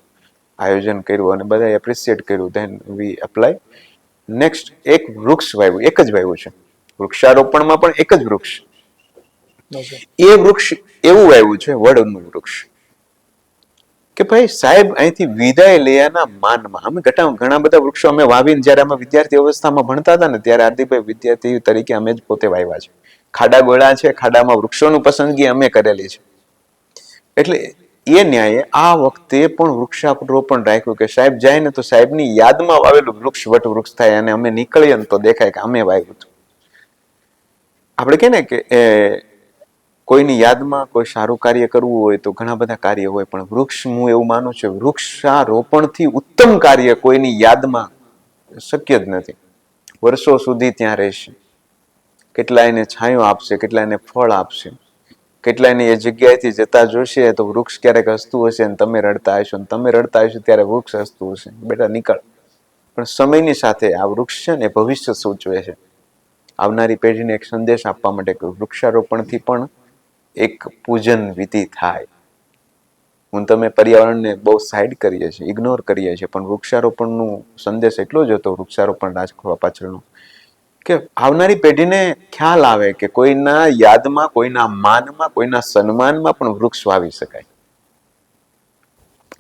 આયોજન કર્યું અને બધાએ એપ્રિશિએટ કર્યું. Then we apply. નેક્સ્ટ એક વૃક્ષ વાવ્યું, એક જ વાવ્યું છે. વૃક્ષારોપણમાં પણ એક જ વૃક્ષ. એ વૃક્ષ એવું વાવ્યું છે વડનું વૃક્ષ કે ભાઈ સાહેબ અહીંથી વિદાય લેયાના માનમાં. અમે ઘણા બધા વૃક્ષો અમે વાવીને જયારે અમે વિદ્યાર્થી અવસ્થામાં ભણતા હતા ને ત્યારે હાર્દિકભાઈ વિદ્યાર્થી તરીકે અમે જ પોતે વાવ્યા છે. ખાડા ગોળા છે, ખાડામાં વૃક્ષોનું પસંદગી અમે કરેલી છે. એટલે એ ન્યાયે આ વખતે પણ વૃક્ષારોપણ રાખ્યું કે સાહેબ જાય ને તો સાહેબની યાદમાં વાવેલું વૃક્ષ વટ વૃક્ષ થાય અને અમે નીકળીએ ને તો દેખાય કે અમે વાવ્યું હતું. આપણે કે ને કે કોઈની યાદમાં કોઈ સારું કાર્ય કરવું હોય તો ઘણા બધા કાર્ય હોય, પણ વૃક્ષ, હું એવું માનું છું, વૃક્ષારોપણથી ઉત્તમ કાર્ય કોઈની યાદમાં શક્ય જ નથી. વર્ષો સુધી ત્યાં રહેશે, કેટલાયને છાંયો આપશે, કેટલાયને ફળ આપશે, કેટલાયને એ જગ્યાએથી જતા જોશે તો વૃક્ષ ક્યારેક હસતું હશે અને તમે રડતા હશો, અને તમે રડતા હશો ત્યારે વૃક્ષ હસતું હશે, બેટા નીકળ. પણ સમયની સાથે આ વૃક્ષ છે ને ભવિષ્ય સૂચવે છે. આવનારી પેઢીને એક સંદેશ આપવા માટે વૃક્ષારોપણથી પણ એક પૂજન વિધિ થાય. હું તમે પર્યાવરણને બહુ સાઈડ કરીએ છીએ, ઇગ્નોર કરીએ છીએ, પણ વૃક્ષારોપણનું સંદેશ એટલો જ હતો વૃક્ષારોપણ રાખવા પાછળનો કે આવનારી પેઢીને ખ્યાલ આવે કે કોઈના યાદમાં, કોઈના માનમાં, કોઈના સન્માનમાં પણ વૃક્ષ વાવી શકાય.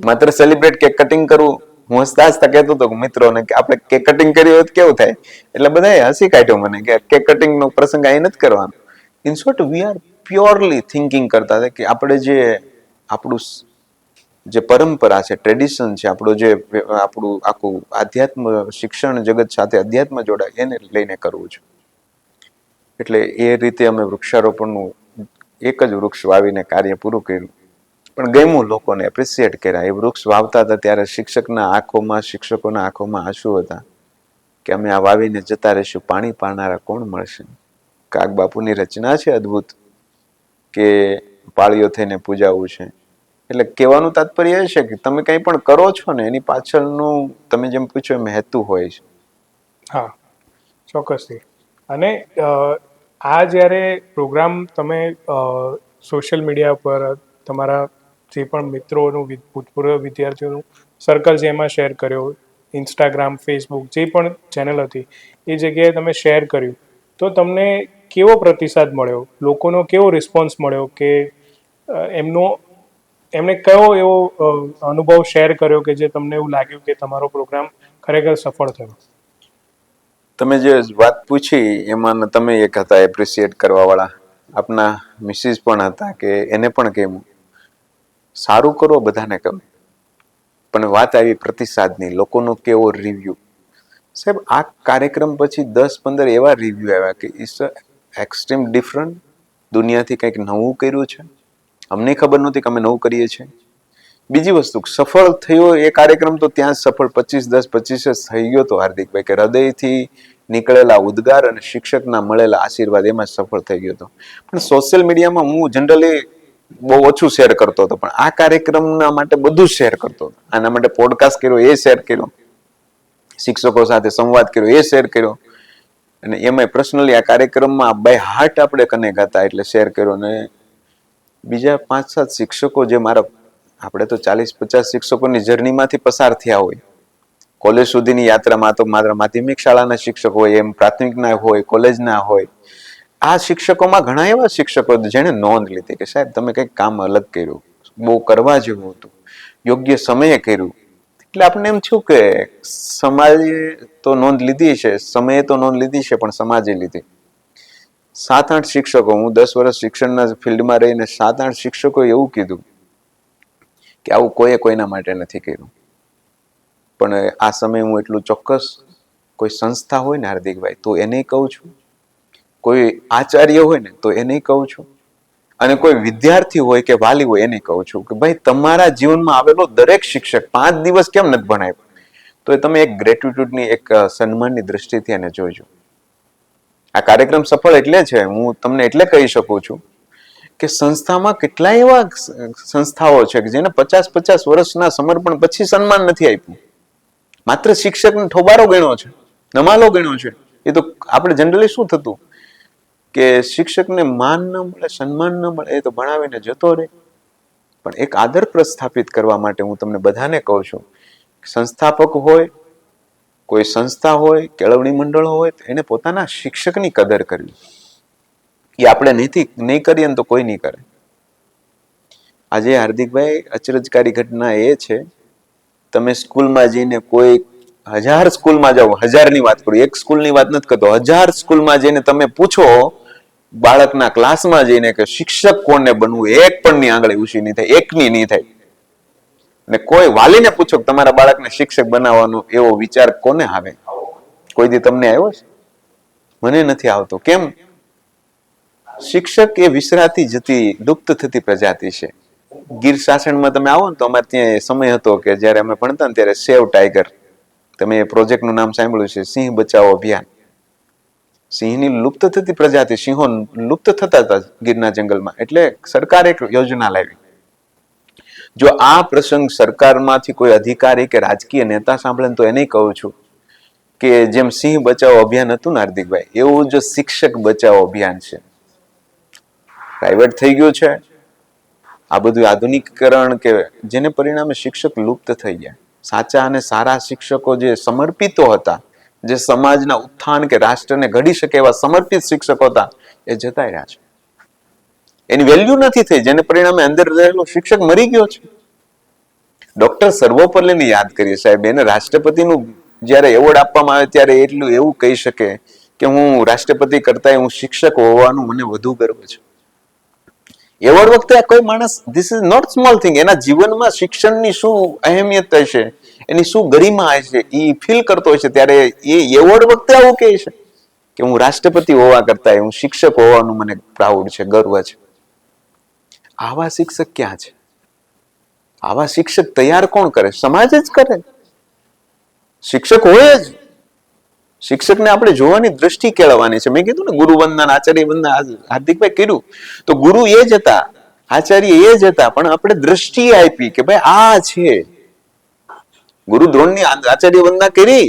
માત્ર સેલિબ્રેટ કેક કટિંગ કરવું, હું હસતા હસતા કહેતો હતો મિત્રોને કે આપણે કેક કટિંગ કરી હોય તો કેવું થાય, એટલે બધાએ હસી કાઢ્યો મને કે કેક કટિંગ નો પ્રસંગ અહીં નથી કરવાનો. In short we are purely thinking કરતા હતા કે આપણે આપણું જે પરંપરા છે, ટ્રેડિશન છે, આપણું આખું આધ્યાત્મ શિક્ષણ જગત સાથે અધ્યાત્મ જોડાય એને લઈને કરવું છે. એટલે એ રીતે અમે વૃક્ષારોપણનું એક જ વૃક્ષ વાવીને કાર્ય પૂરું કર્યું. પણ ગમ્યું, લોકોને એપ્રિશિએટ કર્યા. એ વૃક્ષ વાવતા હતા ત્યારે શિક્ષકોના આંખોમાં આંસુ હતા કે અમે આ વાવીને જતા રહીશું, પાણી પાનારા કોણ મળશે. કાગ બાપુની રચના છે અદ્ભુત કે પાળીઓ થઈને પૂજાવું છે. એટલે કહેવાનું તાત્પર્ય એ છે કે તમે કંઈ પણ કરો છો ને એની પાછળનું તમે જેમ પૂછ્યું એમ હેતુ હોય છે. હા, ચોક્કસથી. અને આ જ્યારે પ્રોગ્રામ તમે સોશિયલ મીડિયા પર તમારા જે પણ મિત્રોનું, ભૂતપૂર્વ વિદ્યાર્થીઓનું સર્કલ છે એમાં શેર કર્યો, ઇન્સ્ટાગ્રામ, ફેસબુક જે પણ ચેનલ હતી એ જગ્યાએ તમે શેર કર્યું, તો તમને કેવો પ્રતિસાદ મળ્યો, લોકોનો કેવો રિસ્પોન્સ મળ્યો, કે એમને કયો એવો અનુભવ શેર કર્યો કે જે તમને એવું લાગ્યું કે તમારો પ્રોગ્રામ ખરેખર સફળ થયો? તમે જે વાત પૂછી એમાં તમે એક હતા એપ્રિશિએટ કરવા વાળા, આપના મિસિસ પણ હતા કે એને પણ કેવું સારું કરો બધાને ગમે, પણ વાત આવી પ્રતિસાદની, લોકોનો કેવો રિવ્યુ. સાહેબ આ કાર્યક્રમ પછી 10-15 એવા રિવ્યુ આવ્યા કે ઇટ્સ એક્સ્ટ્રીમ ડિફરન્ટ, દુનિયાથી કંઈક નવું કર્યું છે, અમને ખબર નહોતી કે અમે નવું કરીએ છીએ. બીજી વસ્તુ સફળ થયો એ કાર્યક્રમ તો ત્યાં સફળ 25 જ થઈ ગયો તો હાર્દિકભાઈ, કે હૃદયથી નીકળેલા ઉદ્ગાર અને શિક્ષકના મળેલા આશીર્વાદ એમાં સફળ થઈ ગયો હતો. પણ સોશિયલ મીડિયામાં હું જનરલી બહુ ઓછું શેર કરતો હતો, પણ આ કાર્યક્રમના માટે બધું શેર કરતો હતો. આના માટે પોડકાસ્ટ કર્યો, એ શેર કર્યો, શિક્ષકો સાથે સંવાદ કર્યો, એ શેર કર્યો, અને એમાં પર્સનલી આ કાર્યક્રમમાં બાય હાર્ટ આપણે કનેક્ટ હતા એટલે શેર કર્યો. અને બીજા 5-7 શિક્ષકો જે મારા, આપણે તો 40-50 શિક્ષકોની જર્નીમાંથી પસાર થયા હોય, કોલેજ સુધીની યાત્રામાં તો માત્ર માધ્યમિક શાળાના શિક્ષકો હોય, એમ પ્રાથમિકના હોય, કોલેજના હોય. આ શિક્ષકોમાં ઘણા એવા શિક્ષકો જેને નોંધ લીધી કે સાહેબ તમે કંઈક કામ અલગ કર્યું, બહુ કરવા જેવું હતું, યોગ્ય સમયે કર્યું. એટલે આપણને એમ થયું કે સમાજે તો નોંધ લીધી છે, સમયે તો નોંધ લીધી છે, પણ સમાજે લીધી. 7-8 શિક્ષકો, હું 10 વર્ષ શિક્ષણના ફિલ્ડમાં રહીને 7-8 શિક્ષકોએ એવું કીધું કે આવું કોઈના માટે નથી કર્યું. પણ આ સમયે હું એટલું ચોક્કસ, કોઈ સંસ્થા હોય ને હાર્દિકભાઈ તો એને કહું છું, કોઈ આચાર્ય હોય ને તો એને કહું છું, અને કોઈ વિદ્યાર્થી હોય કે વાલી હોય એને કહું છું કે ભાઈ તમારા જીવનમાં આવેલો દરેક શિક્ષક 5 દિવસ કેમ નથી ભણાવ્યો, તો એ તમે એક ગ્રેટિટ્યુડની, એક સન્માનની દ્રષ્ટિથી એને જોઈજો. આ કાર્યક્રમ સફળ એટલે છે, હું તમને એટલે કહી શકું છું કે સંસ્થામાં કેટલા એવા સંસ્થાઓ છે કે જેને 50-50 વર્ષના સમર્પણ પછી સન્માન નથી આપ્યું, માત્ર શિક્ષકને ઠોબારો ગણ્યો છે, નમાલો ગણ્યો છે. એ તો આપણે જનરલી શું થતું કે શિક્ષકને માન ન મળે, સન્માન ન મળે, એ તો ભણાવીને જતો રહે. પણ એક આદર પ્રસ્થાપિત કરવા માટે હું તમને બધાને કહું છું, સંસ્થાપક હોય, કોઈ સંસ્થા હોય, કેળવણી મંડળ હોય, એને પોતાના શિક્ષકની કદર કરવી. એ આપણે નહીં કરીએ ને તો કોઈ નહીં કરે. આજે હાર્દિકભાઈ અચરજકારી ઘટના એ છે, તમે સ્કૂલમાં જઈને કોઈ 1000 સ્કૂલમાં જાઓ, 1000ની વાત કરું, એક સ્કૂલની વાત નથી કરતો, 1000 સ્કૂલમાં જઈને તમે પૂછો બાળકના ક્લાસમાં જઈને કે શિક્ષક કોને બનવું, એક પણ ની આંગળી ઊંચી નહીં થાય, એકની નહીં થાય. ને કોઈ વાલીને પૂછો કે તમારા બાળકને શિક્ષક બનાવવાનો એવો વિચાર કોને આવે? કોઈ દી તમને આવ્યો છે? મને નથી આવતો. કેમ? શિક્ષક એ વિસરાતી જતી, લુપ્ત થતી પ્રજાતિ છે. ગીર શાસનમાં તમે આવો ને તો અમારે ત્યાં સમય હતો કે જયારે અમે ભણતા ને ત્યારે સેવ ટાઈગર, તમે એ પ્રોજેક્ટનું નામ સાંભળ્યું છે, સિંહ બચાવો અભિયાન. સિંહની લુપ્ત થતી પ્રજાતિ, સિંહો લુપ્ત થતા હતા ગીરના જંગલમાં, એટલે સરકારે એક યોજના લાવી. જો આ પ્રસંગ સરકારમાંથી કોઈ અધિકારી કે રાજકીય નેતા સાંભળે તો એને કહું છું કે જેમ સિંહ બચાવો અભિયાન હતું ને હાર્દિકભાઈ, એવું જ શિક્ષક બચાવો અભિયાન છે. પ્રાઇવેટ થઈ ગયું છે આ બધું આધુનિકીકરણ, કે જેને પરિણામે શિક્ષક લુપ્ત થઈ ગયા. સાચા અને સારા શિક્ષકો જે સમર્પિતો હતા, જે સમાજના ઉત્થાન કે રાષ્ટ્રને ઘડી શકે એવા સમર્પિત શિક્ષકો હતા, એ જતા રહ્યા છે. એની વેલ્યુ નથી થઈ, જેને પરિણામે અંદર રહેલો શિક્ષક મરી ગયો છે. ડોક્ટર સર્વપલ્લીને યાદ કરીએ સાહેબ, એને રાષ્ટ્રપતિનું જયારે એવોર્ડ આપવામાં આવે ત્યારે એટલું એવું કહી શકે કે હું રાષ્ટ્રપતિ કરતા હું શિક્ષક હોવાનું મને વધુ ગર્વ છે. એવોર્ડ વખતે કોઈ માણસ, this is not small thing, એના જીવનમાં શિક્ષણની શું અહેમિયત હશે, એની શું ગરિમા હશે, એ ફીલ કરતો હશે, ત્યારે એ એવોર્ડ વખતે આવું કહે છે કે હું રાષ્ટ્રપતિ હોવા કરતા હું શિક્ષક હોવાનું મને પ્રાઉડ છે, ગર્વ છે. આવા શિક્ષક ક્યાં છે? આવા શિક્ષક તૈયાર કોણ કરે? સમાજ જ કરે. શિક્ષક હોય જ. શિક્ષકને આપણે જોવાની દ્રષ્ટિ કેળવવાની છે. મેં કીધું ને ગુરુ વંદન, આચાર્ય વંદન, હાર્દિકભાઈ કર્યું તો ગુરુ એ જ હતા, આચાર્ય એ જ હતા, પણ આપણે દ્રષ્ટિ આપી કે ભાઈ આ છે. ગુરુ દ્રોણની આચાર્ય વંદના કરી.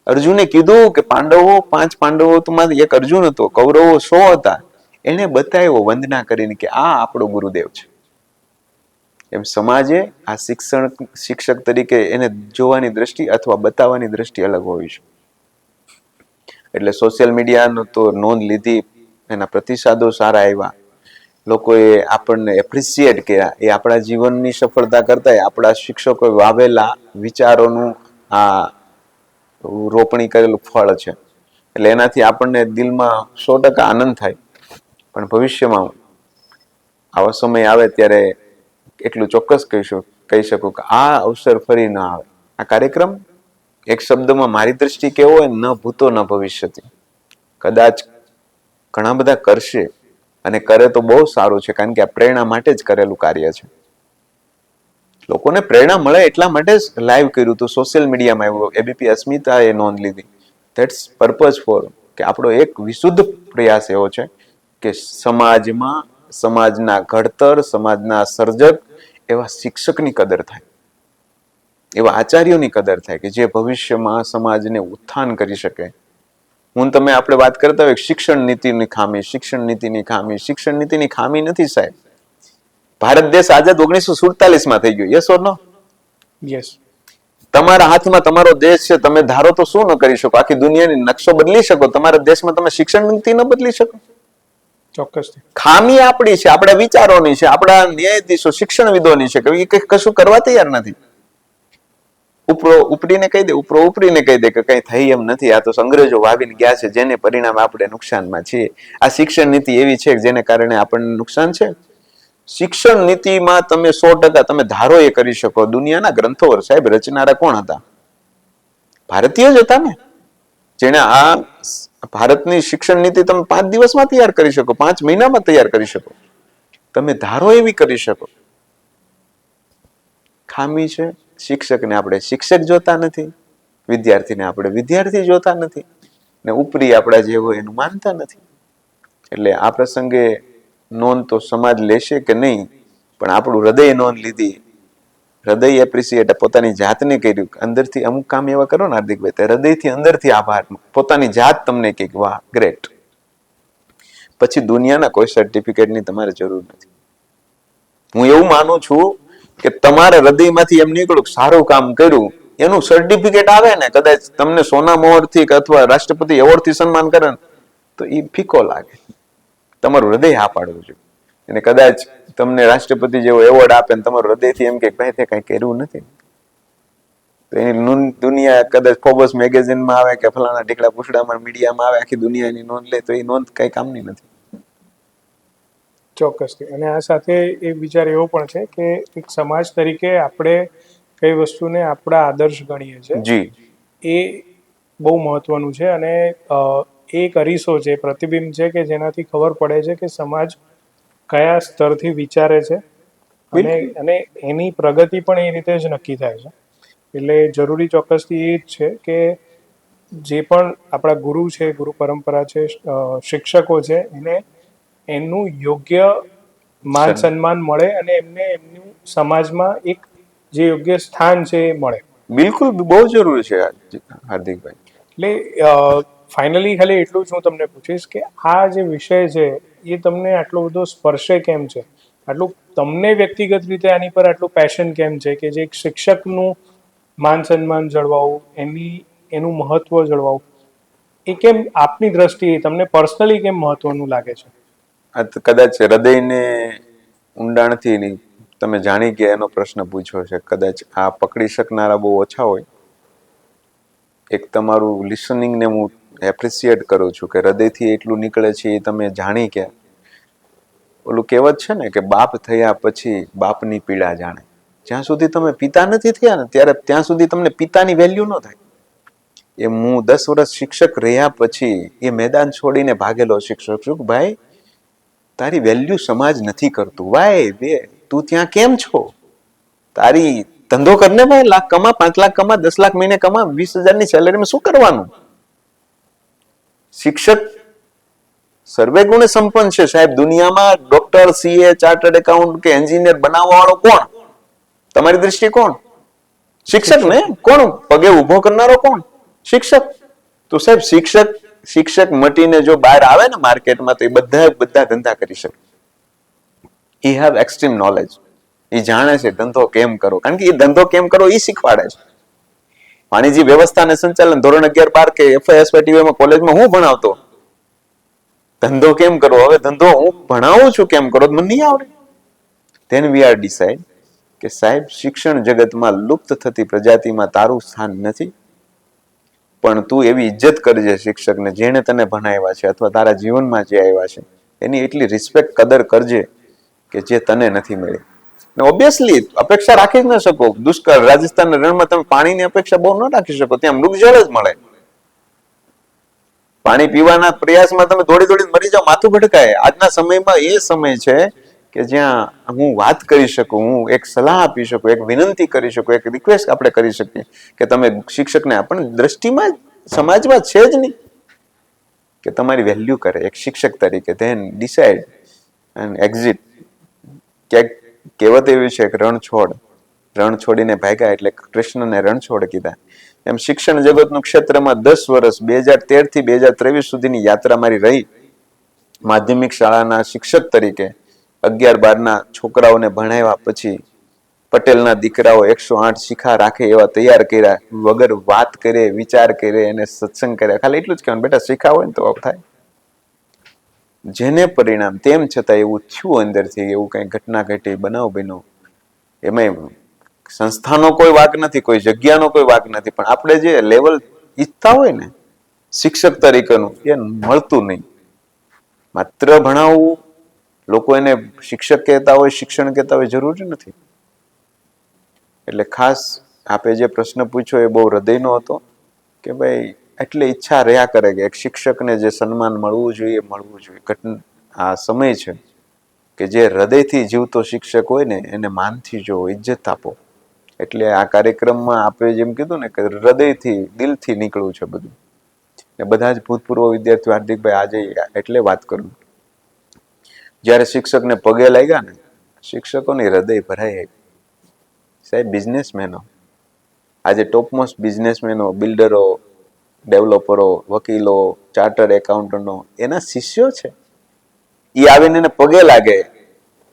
અર્જુને કીધું કે પાંડવો 5 પાંડવો તો માંથી એક અર્જુન હતો, કૌરવો 100 હતા. એને બતાવ્યો વંદના કરીને કે આ આપણો ગુરુદેવ છે. એમ સમાજે આ શિક્ષક તરીકે એને જોવાની દ્રષ્ટિ અથવા બતાવવાની દ્રષ્ટિ અલગ હોવી છે. એટલે સોશિયલ મીડિયાનો તો નોંધ લીધી, એના પ્રતિસાદો સારા આવ્યા, લોકોએ આપણને એપ્રિશિએટ કર્યા. એ આપણા જીવનની સફળતા કરતા આપણા શિક્ષકોએ વાવેલા વિચારોનું આ રોપણી કરેલું ફળ છે. એટલે એનાથી આપણને દિલમાં 100% આનંદ થાય. પણ ભવિષ્યમાં આવો સમય આવે ત્યારે એટલું ચોક્કસ કહી શકું કે આ અવસર ફરી ન આવે. આ કાર્યક્રમ એક શબ્દમાં મારી દ્રષ્ટિ કેવો હોય, ન ભૂતો ન ભવિષ્યતિ. કદાચ ઘણા બધા કરશે અને કરે તો બહુ સારું છે, કારણ કે આ પ્રેરણા માટે જ કરેલું કાર્ય છે. લોકોને પ્રેરણા મળે એટલા માટે જ લાઈવ કર્યું હતું, સોશિયલ મીડિયામાં આવ્યું. એબીપી અસ્મિતાએ નોંધ લીધી. ધેટ્સ પર્પઝ ફોર કે આપણો એક વિશુદ્ધ પ્રયાસ એવો છે કે સમાજમાં સમાજના ઘડતર, સમાજના સર્જક એવા શિક્ષકની કદર થાય, એવા આચાર્યોની કદર થાય કે જે ભવિષ્યમાં સમાજને ઉત્થાન કરી શકે. તમે આપણે વાત કરતા હોય શિક્ષણ નીતિની ખામી, શિક્ષણ નીતિની ખામી. શિક્ષણ નીતિની ખામી નથી સાહેબ. ભારત દેશ આઝાદ 1947 થઈ ગયો. Yes or no? યસ. તમારા હાથમાં તમારો દેશ છે, તમે ધારો તો શું ન કરી શકો? આખી દુનિયાની નકશો બદલી શકો. તમારા દેશમાં તમે શિક્ષણ નીતિ ન બદલી શકો? ચોક્કસ. ખામી આપણી છે, આપણા વિચારોની છે, આપણા ન્યાયાધીશો, શિક્ષણવિદોની છે કે કશું કરવા તૈયાર નથી. ઉપરીને કહી દે, ઉપરીને કહી દે કે કઈ થઈ એમ નથી, આ તો અંગ્રેજો વાવીને ગયા છે, જેને પરિણામે આપણે નુકસાનમાં છીએ. આ શિક્ષણ નીતિ એવી છે જેને કારણે આપણને નુકસાન છે. શિક્ષણ નીતિમાં તમે 100% તમે ધારો એ કરી શકો. દુનિયાના ગ્રંથો સાહેબ રચનારા કોણ હતા? ભારતીય જ હતા ને. જેને આ ભારતની શિક્ષણ નીતિ તમે 5 દિવસમાં તૈયાર કરી શકો, 5 મહિનામાં તૈયાર કરી શકો. તમે ધારો એવી કરી શકો. ખામી છે શિક્ષકને આપણે શિક્ષક જોતા નથી, વિદ્યાર્થીને આપણે વિદ્યાર્થી જોતા નથી, ને ઉપરી આપણા જે હોય એનું માનતા નથી. એટલે આ પ્રસંગે નોંધ તો સમાજ લેશે કે નહીં, પણ આપણું હૃદય નોંધ લીધી. હૃદય એપ્રિસિએટ પોતાની જાતને કર્યું. અંદરથી અમુક કામ એવા કરો ને હાર્દિકભાઈ, હૃદયથી અંદરથી આભાર. પોતાની જાત તમને કે વાહ ગ્રેટ. પછી દુનિયાના કોઈ સર્ટિફિકેટની તમારે જરૂર નથી. હું એવું માનું છું કે તમારા હૃદયમાંથી એમ નીકળ્યું સારું કામ કર્યું, એનું સર્ટિફિકેટ આવે ને, કદાચ તમને સોના મોહરથી અથવા રાષ્ટ્રપતિ એવોર્ડથી સન્માન કરે તો એ ફીકો લાગે. તમારું હૃદય હા પાડવું જોઈએ. અને કદાચ તમને રાષ્ટ્રપતિ જેવો એવોર્ડ આપે ને તમારું હૃદયથી એમ કે ભાઈ તે કઈ કર્યું નથી, તો એની દુનિયા કદાચ ફોર્બ્સ મેગેઝિનમાં આવે કે ફલાણા ઢીકડા પૂછડામાં મીડિયામાં આવે, આખી દુનિયાની નોંધ લે, તો એ નોંધ કઈ કામની નથી. ચોક્કસ. અને આ સાથે એક વિચાર એવો પણ છે કે એક સમાજ તરીકે આપણે કઈ વસ્તુને આપણા આદર્શ ગણીએ છીએ જી, એ બહુ મહત્વનું છે. અને એક અરીસો છે, પ્રતિબિંબ છે કે જેનાથી ખબર પડે છે કે સમાજ કયા સ્તરથી વિચારે છે અને એની પ્રગતિ પણ એ રીતે જ નક્કી થાય છે. એટલે જરૂરી ચોક્કસથી એ જ છે કે જે પણ આપણા ગુરુ છે, ગુરુ પરંપરા છે, શિક્ષકો છે, એને એનું યોગ્ય માન સન્માન મળે અને એમને એમનું સમાજમાં એક જે યોગ્ય સ્થાન છે એ મળે. બિલકુલ બહુ જરૂરી છે હાર્દિકભાઈ. એટલે ફાઇનલી ખાલી એટલું જ હું તમને પૂછીશ કે આ જે વિષય છે એ તમને આટલો બધો સ્પર્શે કેમ છે? આટલું તમને વ્યક્તિગત રીતે આની પર આટલું પેશન કેમ છે કે જે એક શિક્ષકનું માન સન્માન જળવાવું, એનું મહત્વ જળવાવું, એ કેમ આપની દ્રષ્ટિએ તમને પર્સનલી કેમ મહત્વનું લાગે છે? કદાચ હૃદયને ઊંડાણથી તમે જાણી કે એનો પ્રશ્ન પૂછ્યો છે. કદાચ આ પકડી શકનારા બહુ ઓછા હોય. એક તમારું લિસનિંગને હું એપ્રિસિએટ કરું છું કે હૃદયથી એટલું નીકળે છે એ તમે જાણી કે ઓલું કહેવત છે ને કે બાપ થયા પછી બાપની પીડા જાણે. જ્યાં સુધી તમે પિતા નથી થયા ને ત્યાં સુધી તમને પિતાની વેલ્યુ ન થાય. એ હું 10 વર્ષ શિક્ષક રહ્યા પછી એ મેદાન છોડીને ભાગેલો શિક્ષક છું. ભાઈ તારી વેલ્યુ સમાજ નથી કરતું. વાય તું ત્યાં કેમ છો? તારી ધંધો કરને ભાઈ, 1 લાખ કમા, 5 લાખ કમા, 10 લાખ મહિને કમા, 20,000 ની સેલેરીમાં શું કરવાનું? શિક્ષક સર્વે ગુણે સંપન્ન છે સાહેબ. દુનિયામાં ડોક્ટર, સીએ, ચાર્ટર્ડ એકાઉન્ટ કે એન્જિનિયર બનાવવા વાળો કોણ? તમારી દ્રષ્ટિએ કોણ? શિક્ષક ને. કોણ પગે ઉભો કરનારો કોણ? શિક્ષક. તો સાહેબ શિક્ષક મટીને જો બહાર આવે ને માર્કેટમાં, તો એ બધા ધંધા કરી શકે. હી હેવ એક્સ્ટ્રીમ નોલેજ. એ જાણે છે ધંધો કેમ કરો, કારણ કે એ ધંધો કેમ કરો એ શીખવાડે છે. વાણિજ્ય વ્યવસ્થા અને સંચાલન ધોરણ 11, 12 કે FISPTમાં કોલેજમાં હું ભણાવતો ધંધો કેમ કરો. હવે ધંધો હું ભણાવું છું કેમ કરો, મને નહીં આવડે. ધેન વી આર ડિસાઇડ કે સાહેબ શિક્ષણ જગતમાં લુપ્ત થતી પ્રજાતિમાં તારું સ્થાન નથી. પણ તું એવી ઇજ્જત કરજે શિક્ષકને જેને તને ભણાવ્યા છે અથવા તારા જીવનમાં જે આવ્યા છે એની એટલી રિસ્પેક્ટ કદર કરજે કે જે તને નથી મળી. ઓબ્વિયસલી અપેક્ષા રાખી જ ન શકો. દુષ્કાળ રાજસ્થાનના રણમાં તમે પાણીની અપેક્ષા બહુ ન રાખી શકો, ત્યાં મૃગજળ જ મળે. પાણી પીવાના પ્રયાસમાં તમે દોડી દોડી મરી જાઓ, માથું ભટકાય. આજના સમયમાં એ સમય છે કે જ્યાં હું વાત કરી શકું, હું એક સલાહ આપી શકું, એક વિનંતી કરી શકું, એક રિક્વેસ્ટ આપણે કરી શકીએ કે તમે શિક્ષકને આપણને દ્રષ્ટિમાં સમાજમાં છે જ નહીં કે તમારી વેલ્યુ કરે એક શિક્ષક તરીકે. Then decide and exit. ક્યાંક કહેવત એવી છે કે રણ છોડીને ભાગ્યા એટલે કૃષ્ણને રણછોડ કીધા. એમ શિક્ષણ જગતનું ક્ષેત્રમાં 10 વર્ષ 2013 થી 2023 સુધીની યાત્રા મારી રહી. માધ્યમિક શાળાના શિક્ષક તરીકે 11-12ના છોકરાઓને ભણાવ્યા પછી પટેલના દીકરાઓ 108 શિખા રાખે એવા તૈયાર કર્યા, વગર વાત કરે, વિચાર કરે અને સત્સંગ કર્યા. ખાલી એટલું જ કહેવાનું, બેટા શીખા હોય ને તો થાય. જેને પરિણામ તેમ છતાં એવું થયું અંદરથી, એવું કઈ ઘટના ઘટી, બનાવ બન્યો, એમાં સંસ્થાનો કોઈ વાક નથી, કોઈ જગ્યાનો કોઈ વાક નથી, પણ આપણે જે લેવલ ઈચ્છતા હોય ને શિક્ષક તરીકેનું એ મળતું નહીં. માત્ર ભણાવવું, લોકો એને શિક્ષક કહેતા હોય, શિક્ષણ કહેતા હોય, જરૂરી નથી. એટલે ખાસ આપે જે પ્રશ્ન પૂછ્યો એ બહુ હૃદયનો હતો કે ભાઈ એટલે ઈચ્છા રહ્યા કરે કે એક શિક્ષકને જે સન્માન મળવું જોઈએ મળવું જોઈએ. આ સમય છે કે જે હૃદયથી જીવતો શિક્ષક હોય ને એને માનથી જો ઇજ્જત આપો. એટલે આ કાર્યક્રમમાં આપણે જેમ કીધું ને કે હૃદયથી દિલથી નીકળવું છે બધું. ને બધા જ ભૂતપૂર્વ વિદ્યાર્થીઓ હાર્દિકભાઈ આજે એટલે વાત કરું, જ્યારે શિક્ષકને પગે લાગ્યા ને શિક્ષકોની હૃદય ભરાઈ. સાહેબ બિઝનેસમેનો, આજે ટોપમોસ્ટ બિઝનેસમેનો, બિલ્ડરો, ડેવલપરો, વકીલો, ચાર્ટર્ડ એકાઉન્ટન્ટો એના શિષ્યો છે. એ આવીને એને પગે લાગે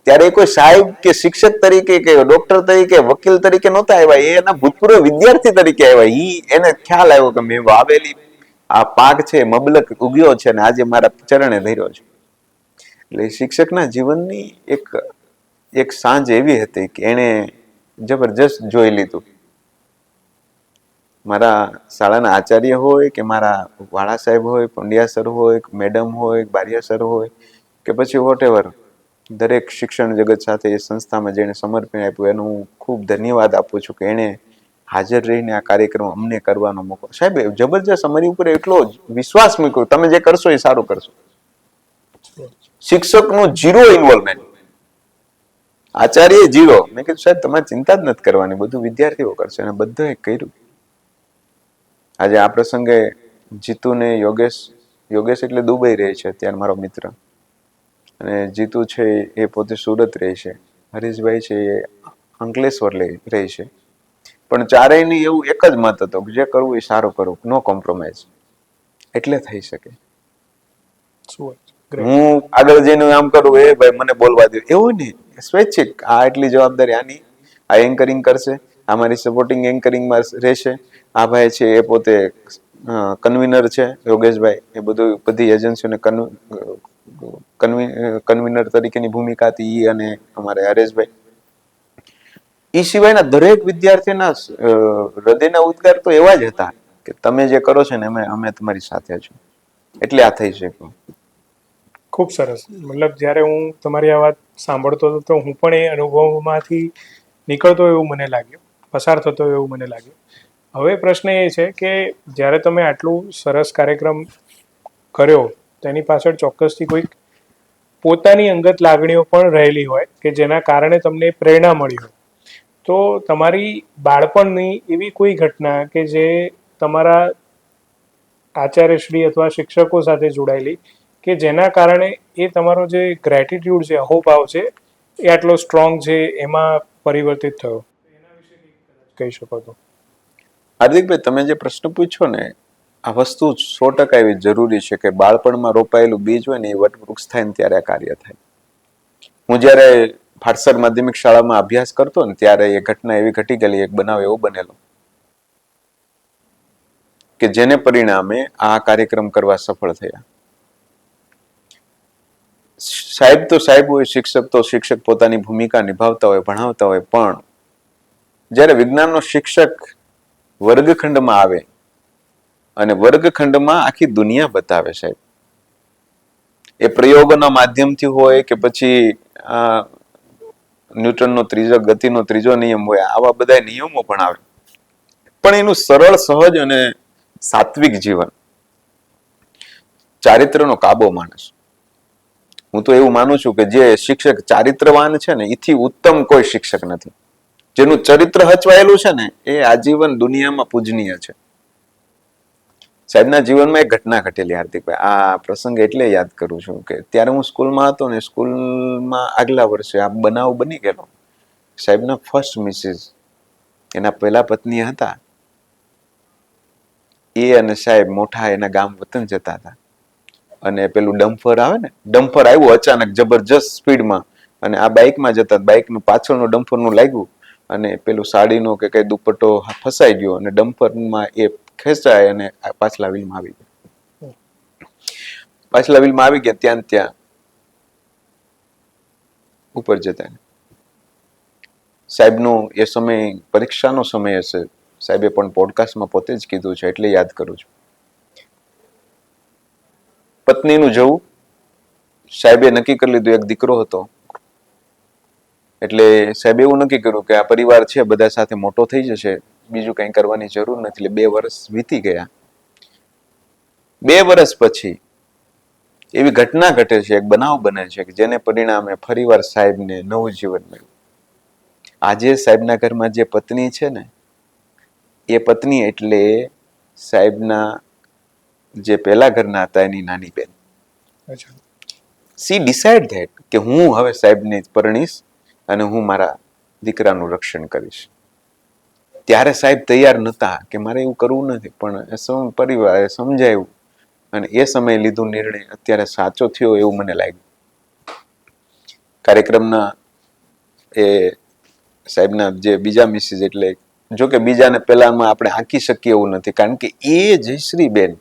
ત્યારે કોઈ સાહેબ કે શિક્ષક તરીકે કે ડોક્ટર તરીકે વકીલ તરીકે નહોતા આવ્યા, એ એના ભૂતપૂર્વ વિદ્યાર્થી તરીકે આવ્યા. એને ખ્યાલ આવ્યો કે મેં વાવેલી આ પાક છે મબલક ઉગ્યો છે અને આજે મારા ચરણે ધર્યો છે. એટલે શિક્ષકના જીવનની એક સાંજ એવી હતી કે એને જબરજસ્ત જોઈ લીધું. મારા શાળાના આચાર્ય હોય કે મારા વાળા સાહેબ હોય, પંડ્યા સર હોય, મેડમ હોય, બારિયા સર હોય કે પછી વોટેવર, દરેક શિક્ષણ જગત સાથે એ સંસ્થામાં જેને સમર્પણ આપ્યું એનો હું ખૂબ ધન્યવાદ આપું છું કે એને હાજર રહીને આ કાર્યક્રમ અમને કરવાનો મોકો. સાહેબ જબરજસ્ત અમારી ઉપર એટલો વિશ્વાસ મૂક્યો, તમે જે કરશો એ સારું કરશો. શિક્ષકનું 0 ઇન્વોલ્વમેન્ટ, આચાર્ય 0. મેં કીધું સાહેબ તમારે ચિંતા જ નથી કરવાની, બધું વિદ્યાર્થીઓ કરશે અને બધાએ કર્યું. આજે આ પ્રસંગે જીતુ ને યોગેશ એટલે દુબઈ રહે છે અત્યારે મારો મિત્ર, અને જીતુ છે એ પોતે સુરત રહે છે, હરીશભાઈ છે એ અંકલેશ્વર રહે છે. પણ ચારેયની એવું એક જ મત હતો કે જે કરવું એ સારું કરવું, નો કોમ્પ્રોમાઇઝ. એટલે થઈ શકે. હું આગળ જઈને આમ કરું એ ભાઈ મને બોલવા દે એવું નહીં, સ્વૈચ્છિક. આ એટલી જવાબદારી આની, આ એન્કરિંગ કરશે, આ મારી સપોર્ટિંગ એન્કરિંગમાં રહેશે. આ ભાઈ છે એ પોતે કન્વીનર છે, યોગેશભાઈ, એ બધી એજન્સીઓને કન્વીનર તરીકેની ભૂમિકા હતી એ અને અમારે હરેશભાઈ. એ સિવાયના દરેક વિદ્યાર્થીના હૃદયના ઉદ્ગાર તો એવા જ હતા કે તમે જે કરો છો ને અમે તમારી સાથે છો. એટલે આ થઈ શક્યું. ખૂબ સરસ. મતલબ જ્યારે હું તમારી આ વાત સાંભળતો હતો તો હું પણ એ અનુભવમાંથી નીકળતો એવું મને લાગ્યું, પસાર થતો એવું મને લાગ્યું. હવે પ્રશ્ન એ છે કે જ્યારે તમે આટલું સરસ કાર્યક્રમ કર્યો તેની પાછળ ચોક્કસથી કોઈક પોતાની અંગત લાગણીઓ પણ રહેલી હોય કે જેના કારણે તમને પ્રેરણા મળી હોય. તો તમારી બાળપણની એવી કોઈ ઘટના કે જે તમારા આચાર્યશ્રી અથવા શિક્ષકો સાથે જોડાયેલી કે જેના કારણે એ તમારો જે ગ્રેટિટ્યુડ છે, અહોભાવ છે એ આટલો સ્ટ્રોંગ છે, એમાં પરિવર્તિત થયો, એના વિશે કહી શકો તો? હાર્દિકભાઈ તમે જે પ્રશ્ન પૂછ્યો ને આ વસ્તુ 100% એવી જરૂરી છે કે બાળપણમાં રોપાયેલું બીજ હોય ને એ વટવૃક્ષ થાય ને ત્યારે આ કાર્ય થાય. હું જ્યારે ફાટસર માધ્યમિક શાળામાં અભ્યાસ કરતો ને ત્યારે એ ઘટના એવી ઘટી ગયેલી, એક બનાવ એવો બનેલો કે જેને પરિણામે આ કાર્યક્રમ કરવા સફળ થયા. સાહેબ તો સાહેબ હોય, શિક્ષક તો શિક્ષક પોતાની ભૂમિકા નિભાવતા હોય, ભણાવતા હોય, પણ જ્યારે વિજ્ઞાનનો શિક્ષક વર્ગખંડમાં આવે અને વર્ગખંડમાં આખી દુનિયા બતાવે સાહેબ. એ પ્રયોગોના માધ્યમથી હોય કે પછી ન્યૂટનનો ગતિનો ત્રીજો નિયમ હોય, આવા બધા નિયમો ભણાવે. પણ એનું સરળ, સહજ અને સાત્વિક જીવન, ચારિત્રનો કાબો માણસ. હું તો એવું માનું છું કે જે શિક્ષક ચારિત્રવાન છે ને, એથી ઉત્તમ કોઈ શિક્ષક નથી. જેનું ચરિત્ર હચવાયેલું છે ને, એ આજીવન દુનિયામાં પૂજનીય છે. સાહેબના જીવનમાં એક ઘટના ઘટેલી, હાર્દિકભાઈ. આ પ્રસંગ એટલે યાદ કરું છું કે ત્યારે હું સ્કૂલમાં હતો ને, સ્કૂલમાં આગલા વર્ષે આ બનાવ બની ગયેલો. સાહેબના ફર્સ્ટ મિસિસ, એના પહેલા પત્ની હતા, એ અને સાહેબ મોટા એના ગામ વતન જતા હતા. અને પેલું ડમ્ફર આવે ને, ડમ્ફર આવ્યું અચાનક જબરજસ્ત સ્પીડમાં, અને આ બાઇકમાં જતા, બાઇકનું પાછળનું ડમ્ફરનું લાગ્યું, અને પેલું સાડીનો કે કઈ દુપટ્ટો ફસાઈ ગયો, અને ડમ્ફરમાં એ ખેંચાય અને પાછલા વ્હીલમાં આવી ગયા. પાછલા વ્હીલમાં આવી ગયા, ત્યાં ઉપર જતા સાહેબનો એ સમય પરીક્ષાનો સમય હશે. સાહેબે પણ પોડકાસ્ટમાં પોતે જ કીધું છે, એટલે યાદ કરું છું. પત્નીનું જવું, સાહેબે નક્કી કરી લીધું. એક દીકરો હતો, એટલે સાહેબે એવું નક્કી કર્યું કે આ પરિવાર છે, બધા સાથે મોટો થઈ જશે, બીજું કઈ કરવાની જરૂર નથી. એટલે 2 વર્ષ વીતી ગયા. 2 વર્ષ પછી એવી ઘટના ઘટે છે, એક બનાવ બને છે કે જેને પરિણામે ફરીવાર સાહેબને નવું જીવન મળ્યું. આજે સાહેબના ઘરમાં જે પત્ની છે ને, એ પત્ની એટલે સાહેબના જે પહેલા ઘરના હતા એની નાની બેન. સી ડિસાઇડ ધેટ કે હું હવે સાહેબને પરણીશ અને હું મારા દીકરાનું રક્ષણ કરીશ. ત્યારે સાહેબ તૈયાર નહોતા કે મારે એવું કરવું નથી, પણ પરિવારે સમજાયું અને એ સમયે લીધો નિર્ણય અત્યારે સાચો થયો એવું મને લાગ્યું. કાર્યક્રમના એ સાહેબના જે બીજા મિસિસ, એટલે જો કે બીજાને પહેલામાં આપણે આંકી શકીએ એવું નથી, કારણ કે એ જયશ્રી બેન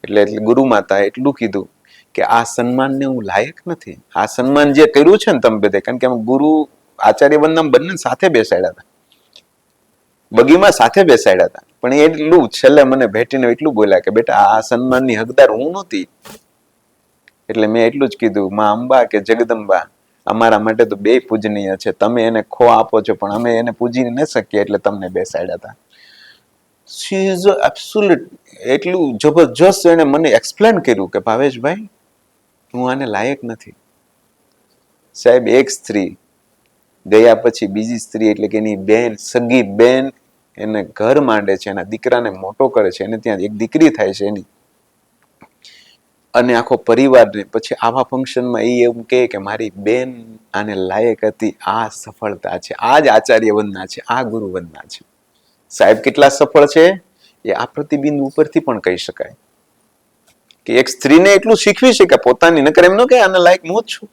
એટલે ગુરુ માતા એટલું કીધું કે આ સન્માનને હું લાયક નથી. આ સન્માન જે કર્યું છે ને તમે બધે, કારણ કે ગુરુ આચાર્ય વંદના બંને સાથે બેસાડ્યા હતા, બગીમાં સાથે બેસાડ્યા હતા, પણ એટલું છેલ્લે મને ભેટીને એટલું બોલ્યા કે બેટા આ સન્માનની હકદાર હું નહોતી. એટલે મેં એટલું જ કીધું, માં અંબા કે જગદંબા અમારા માટે તો 2 પૂજનીય છે. તમે એને ખો આપો છો, પણ અમે એને પૂજી ન શકીએ, એટલે તમને બેસાડ્યા હતા. She is absolute. એટલું જબરજસ્ત એને મને એક્સપ્લેન કર્યું કે ભાવેશભાઈ, હું આને લાયક નથી. સાહેબ, એક સ્ત્રી ગયા પછી બીજી સ્ત્રી, એટલે કે એની બેન, સગી બેન, એને ઘર માંડે છે, એના દીકરાને મોટો કરે છે, એને ત્યાં એક દીકરી થાય છે એની, અને આખો પરિવારને પછી આવા ફંક્શનમાં એ એવું કહે કે મારી બેન આને લાયક હતી. આ સફળતા છે, આ જ આચાર્ય વંદના છે, આ ગુરુ વંદના છે. સાહેબ કેટલા સફળ છે એ આ પ્રતિબિંબ ઉપરથી પણ કહી શકાય કે એક સ્ત્રીને એટલું શીખવી છે કે પોતાની, નકર એમ ન કે આના લાયક હું જ છું.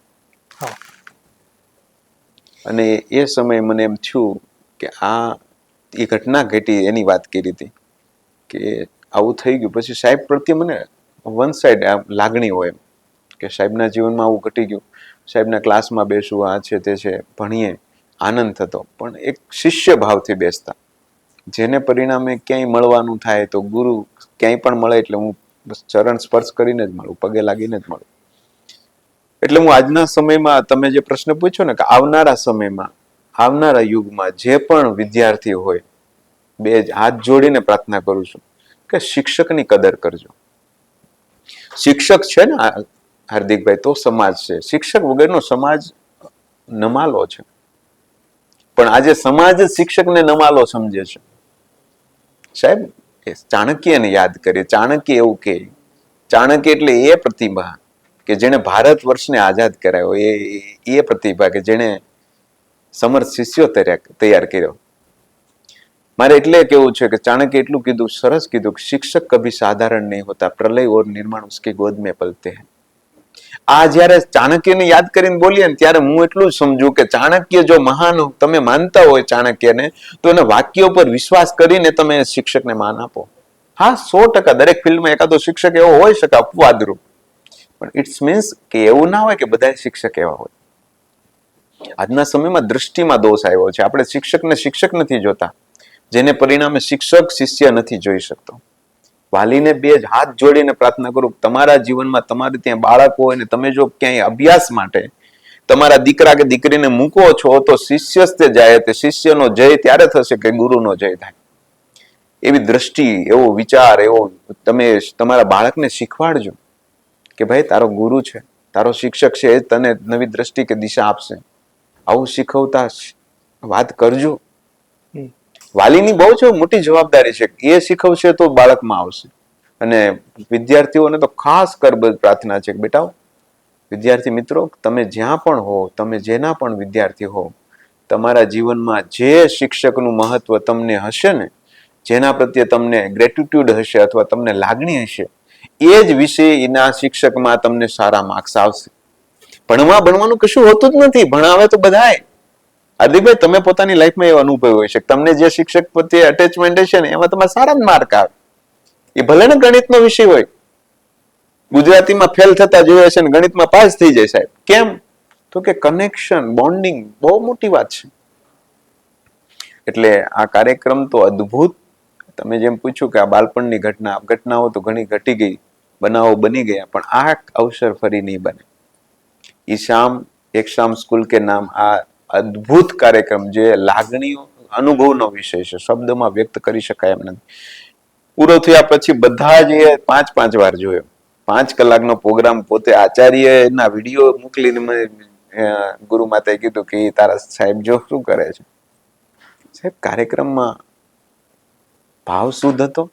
અને એ સમયે મને એમ થયું કે આ એ ઘટના ઘટી, એની વાત કરી હતી કે આવું થઈ ગયું. પછી સાહેબ પ્રત્યે મને વન સાઈડ લાગણી હોય એમ કે સાહેબના જીવનમાં આવું ઘટી ગયું. સાહેબના ક્લાસમાં બેસવું, આ છે તે છે, ભણીએ, આનંદ થતો, પણ એક શિષ્ય ભાવથી બેસતા, જેને પરિણામે ક્યાંય મળવાનું થાય તો ગુરુ ક્યાંય પણ મળે એટલે હું ચરણ સ્પર્શ કરીને જ મળું, પગે લાગીને જ મળું. એટલે હું આજના સમયમાં તમે જે પ્રશ્ન પૂછ્યો ને કે આવનારા સમયમાં, આવનારા યુગમાં જે પણ વિદ્યાર્થી હોય, 2 હાથ જોડીને પ્રાર્થના કરું છું કે શિક્ષકની કદર કરજો. શિક્ષક છે ને હાર્દિકભાઈ, તો સમાજ છે. શિક્ષક વગરનો સમાજ નમાલો છે. પણ આજે સમાજ જ શિક્ષકને નમાલો સમજે છે. સાહેબ, ચાણક્યને યાદ કરીએ. ચાણક્ય એવું કે ચાણક્ય એટલે એ પ્રતિભા કે જેને ભારત વર્ષને આઝાદ કરાયો, એ પ્રતિભા કે જેને સમર્થ શિષ્યો તૈયાર કર્યો. મારે એટલે કેવું છે કે ચાણક્ય એટલું કીધું, સરસ કીધું કે શિક્ષક કભી સાધારણ નહીં હોતા, પ્રલય ઓર નિર્માણ ઉસકી ગોદ મેં પલતે હૈ. આ જયારે ચાણક્યને યાદ કરીને બોલીએ ને ત્યારે હું એટલું જ સમજુ કે ચાણક્ય જો મહાન તમે માનતા હોય ચાણક્યને, તો એના વાક્યો પર વિશ્વાસ કરીને તમે શિક્ષકને માન આપો. હા, 100% દરેક ફિલ્ડમાં એકાદો શિક્ષક એવો હોય શકે અપવાદરૂપ, પણ ઇટ્સ મીન્સ કે એવું ના હોય કે બધા શિક્ષક એવા હોય. આજના સમયમાં દ્રષ્ટિમાં દોષ આવ્યો છે. આપણે શિક્ષકને શિક્ષક નથી જોતા, જેને પરિણામે શિક્ષક શિષ્ય નથી જોઈ શકતો. વાલીને બે જ હાથ જોડીને પ્રાર્થના કરું, તમારા જીવનમાં તમારે ત્યાં બાળક હોય ને તમે જો ક્યાંય અભ્યાસ માટે તમારા દીકરા કે દીકરીને મૂકો છો તો શિષ્ય તે જાય, તે શિષ્યનો જય ત્યારે થશે કે ગુરુનો જય થાય. એવી દ્રષ્ટિ, એવો વિચાર, એવો તમે તમારા બાળકને શીખવાડજો કે ભાઈ તારો ગુરુ છે, તારો શિક્ષક છે, એ તને નવી દ્રષ્ટિ કે દિશા આપશે. આવું શીખવતા વાત કરજો. વાલીની બહુ જ મોટી જવાબદારી છે. એ શીખવશે તો બાળકમાં આવશે. અને વિદ્યાર્થીઓને તો ખાસ પ્રાર્થના છે કે બેટા, વિદ્યાર્થી મિત્રો, તમે જ્યાં પણ હો, તમે જેના પણ વિદ્યાર્થી હો, તમારા જીવનમાં જે શિક્ષકનું મહત્વ તમને હશે ને, જેના પ્રત્યે તમને ગ્રેટિટ્યુડ હશે અથવા તમને લાગણી હશે, એ જ વિષયના શિક્ષકમાં તમને સારા માર્ક્સ આવશે. ભણવાનું કશું હોતું જ નથી, ભણાવે તો બધાય. હાર્દિકભાઈ, તમે પોતાની લાઈફમાં એવો અનુભવ હોય છે, તમને જે શિક્ષક પ્રત્યે અટેચમેન્ટ હશે ને એમાં તમારે સારા જ માર્ક આવે. એ ભલે ને ગણિતનો વિષય હોય, ગુજરાતીમાં ફેલ થતા જોયા છે ને ગણિતમાં પાસ થઈ જાય સાહેબ. કેમ? તો કે કનેક્શન, બોન્ડિંગ બહુ મોટી વાત છે. એટલે આ કાર્યક્રમ તો અદ્ભુત. તમે જેમ પૂછ્યું કે આ બાળપણની ઘટનાઓ તો ઘણી ઘટી ગઈ, બનાવો બની ગયા, પણ આ અવસર ફરી નહીં બને. ઈશામ એક શામ સ્કૂલ કે નામ, આ અદ્ભુત કાર્યક્રમ જે લાગણીઓ અનુભવનો વિષય છે, શબ્દમાં વ્યક્ત કરી શકાય એમ નથી. પૂરો થયા પછી બધા જ 5-5 વાર જોયો. 5 કલાકનો પ્રોગ્રામ પોતે આચાર્યના વિડીયો મોકલીને ગુરુ માતાએ કીધું કે તારા સાહેબ જો શું કરે છે. સાહેબ, કાર્યક્રમમાં ભાવ શુદ્ધ હતો,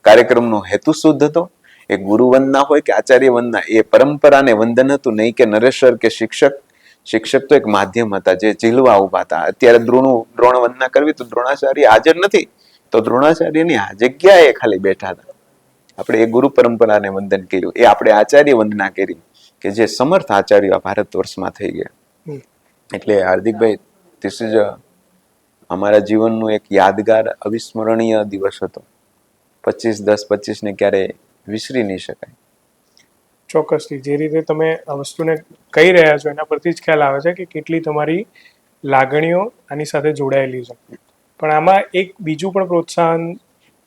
કાર્યક્રમનો હેતુ શુદ્ધ હતો. એ ગુરુ વંદના હોય કે આચાર્ય વંદના, એ પરંપરાને વંદન હતું, નહીં કે નરેશ્વર કે શિક્ષક. શિક્ષક તો એક માધ્યમ હતા જે ઝીલવા ઉભા હતા. અત્યારે દ્રોણ વંદના કરવી તો દ્રોણાચાર્ય હાજર નથી, તો દ્રોણાચાર્યની આ જગ્યાએ ખાલી બેઠા હતા. આપણે એ ગુરુ પરંપરાને વંદન કર્યું, એ આપણે આચાર્ય વંદના કરી કે જે સમર્થ આચાર્ય ભારત વર્ષમાં થઈ ગયા. એટલે હાર્દિકભાઈ, ધીસ ઇઝ અમારા જીવનનું એક યાદગાર અવિસ્મરણીય દિવસ હતો. 25/10/25 ને ક્યારે વિસરી નહીં શકાય. ચોક્કસથી જે રીતે તમે આ વસ્તુને કહી રહ્યા છો એના પરથી જ ખ્યાલ આવે છે કે કેટલી તમારી લાગણીઓ આની સાથે જોડાયેલી છે. પણ આમાં એક બીજું પણ પ્રોત્સાહન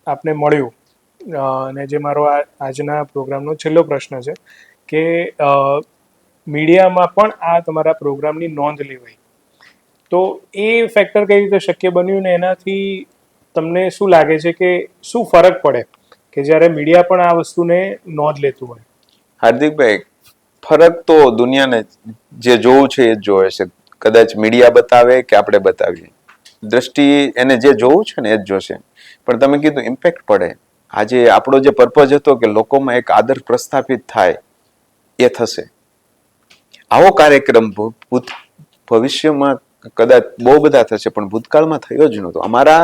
આપને મળ્યું, અને જે મારો આજના પ્રોગ્રામનો છેલ્લો પ્રશ્ન છે કે મીડિયામાં પણ આ તમારા પ્રોગ્રામની નોંધ લેવાય, તો એ ફેક્ટર કઈ રીતે શક્ય બન્યું ને એનાથી તમને શું લાગે છે કે શું ફરક પડે કે જ્યારે મીડિયા પણ આ વસ્તુને નોંધ લેતું હોય? હાર્દિકભાઈ, ફરક તો દુનિયાને જે જોવું છે એ જ જોવે છે. કદાચ મીડિયા બતાવે કે આપણે બતાવીએ, દ્રષ્ટિ એને જે જોવું છે ને એ જ જોશે. પણ તમે કીધું ઇમ્પેક્ટ પડે. આજે આપણો જે પર્પઝ હતો કે લોકોમાં એક આદર્શ પ્રસ્થાપિત થાય, એ થશે. આવો કાર્યક્રમ ભવિષ્યમાં કદાચ બહુ બધા થશે, પણ ભૂતકાળમાં થયો જ નહોતો. અમારા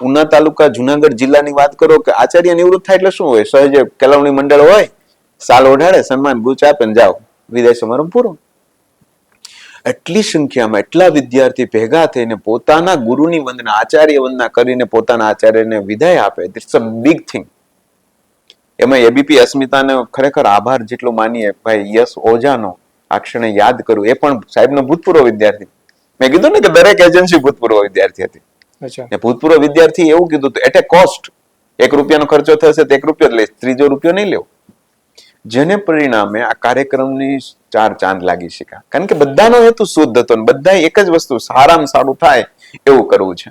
ઉના તાલુકા જુનાગઢ જિલ્લાની વાત કરો કે આચાર્ય નિવૃત્ત થાય એટલે શું હોય? સહજે કેળવણી મંડળ હોય, સાલ ઓઢાડે, સન્માન ગુચ આપે ને જાઓ, વિદાય સમારંભ પૂરો. એટલી સંખ્યામાં એટલા વિદ્યાર્થી ભેગા થઈને પોતાના ગુરુની વંદના, આચાર્ય વંદના કરીને પોતાના આચાર્યને વિદાય આપે, ઇટ્સ અ બિગ થિંગ. એમાં એબીપી અસ્મિતાને ખરેખર આભાર જેટલો માનીએ. ભાઈ યશ ઓઝાનો આ ક્ષણે યાદ કરું, એ પણ સાહેબનો ભૂતપૂર્વ વિદ્યાર્થી. મેં કીધું ને કે દરેક એજન્સી ભૂતપૂર્વ વિદ્યાર્થી હતી. ભૂતપૂર્વ વિદ્યાર્થી એવું કીધું હતું, એટ એ કોસ્ટ, ₹1 ખર્ચો થશે તો ₹1 જ લઈશ, ₹3 નહીં લેવો. જેને પરિણામે આ કાર્યક્રમની 4 ચાંદ લાગી શક્યા. કારણ કે બધાનો હેતુ શુદ્ધ હતો ને બધા એક જ વસ્તુ, સારામાં સારું થાય એવું કરવું છે.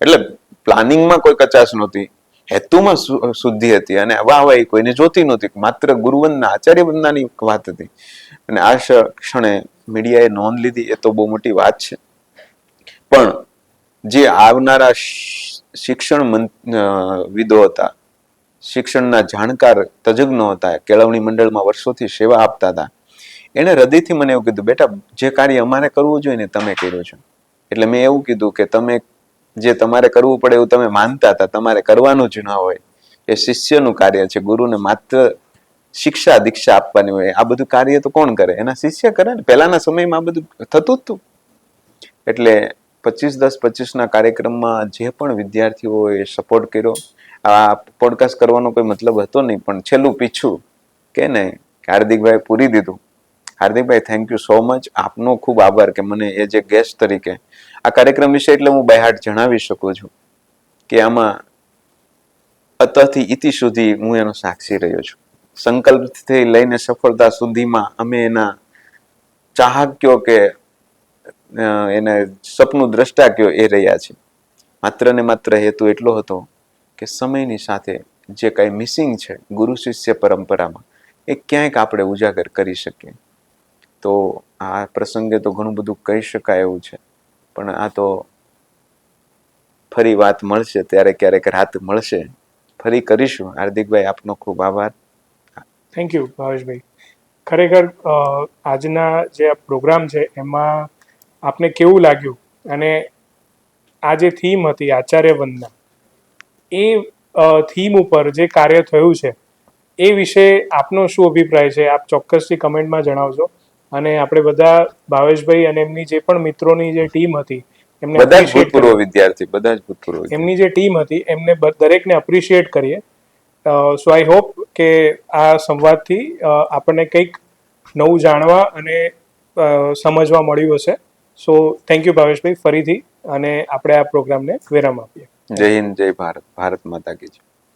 એટલે પ્લાનિંગમાં કોઈ કચાશ નહોતી, હેતુમાં શુદ્ધિ હતી, અને વાહવાહી કોઈને જોતી નહોતી. માત્ર ગુરુવંદના, આચાર્ય વંદનાની વાત હતી. અને આ ક્ષણે મીડિયાએ નોંધ લીધી, એ તો બહુ મોટી વાત છે. પણ જે આવનારા શિક્ષણ વિદો હતા, શિક્ષણના જાણકાર તજજ્ઞો હતા, કેળવણી મંડળમાં વર્ષોથી સેવા આપતા હતા, એને હૃદયથી મને એવું કીધું, બેટા જે કાર્ય અમારે કરવું જોઈએ ને તમે કર્યું છે. એટલે મેં એવું કીધું કે તમે જે તમારે કરવું પડે એવું તમે માનતા હતા, તમારે કરવાનું જ ન હોય. એ શિષ્યનું કાર્ય છે. ગુરુને માત્ર શિક્ષા દીક્ષા આપવાની હોય. આ બધું કાર્ય તો કોણ કરે? એના શિષ્ય કરે ને. પહેલાના સમયમાં આ બધું થતું જ હતું. એટલે 25/10/25 કાર્યક્રમમાં જે પણ વિદ્યાર્થીઓએ સપોર્ટ કર્યો, આ પોડકાસ્ટ કરવાનો કોઈ મતલબ હતો નહીં, પણ છેલ્લું પીછું કે ને હાર્દિકભાઈ પૂરી દીધું. હાર્દિકભાઈ, થેન્ક યુ સો મચ. આપનો ખૂબ આભાર કે મને એ જે ગેસ્ટ તરીકે આ કાર્યક્રમ વિશે એટલે હું બાય હાર્ટ જણાવી શકું છું કે આમાં અતથી ઇતિ સુધી હું એનો સાક્ષી રહ્યો છું. સંકલ્પથી લઈને સફળતા સુધીમાં અમે એના ચાહક કયો કે એને સપનું દ્રષ્ટા કયો એ રહ્યા છે. માત્ર ને માત્ર હેતુ એટલો હતો કે સમયની સાથે જે કાંઈ મિસિંગ છે ગુરુ શિષ્ય પરંપરામાં એ ક્યાંક આપણે ઉજાગર કરી શકીએ. તો આ પ્રસંગે તો ઘણું બધું કહી શકાય એવું છે, પણ આ તો ફરી વાત મળશે ત્યારે ક્યારેક રાત મળશે ફરી કરીશું. હાર્દિકભાઈ, આપનો ખૂબ આભાર. થેન્ક યુ ભાવેશભાઈ. ખરેખર આજના જે આ પ્રોગ્રામ છે એમાં આપને કેવું લાગ્યું, અને આ જે થીમ હતી આચાર્ય વંદના, એ થીમ ઉપર જે કાર્ય થયું છે એ વિશે આપનો શું અભિપ્રાય છે આપ ચોક્કસથી કમેન્ટમાં જણાવજો. અને આપણે બધા ભાવેશભાઈ અને એમની જે પણ મિત્રોની જે ટીમ હતી એમને બધા જ appreciate ભૂતપૂર્વ કરીએ. વિદ્યાર્થી, બધા જ ભૂતપૂર્વ વિદ્યાર્થી. એમની જે ટીમ હતી એમને દરેકને અપ્રિશિએટ કરીએ. સો આઈ હોપ કે આ સંવાદથી આપણને કંઈક નવું જાણવા અને સમજવા મળ્યું હશે. સો થેન્ક યુ ભાવેશભાઈ ફરીથી, અને આપણે આ પ્રોગ્રામને વિરામ આપીએ. જય હિન્દ, જય ભારત, ભારત માતા કી જય.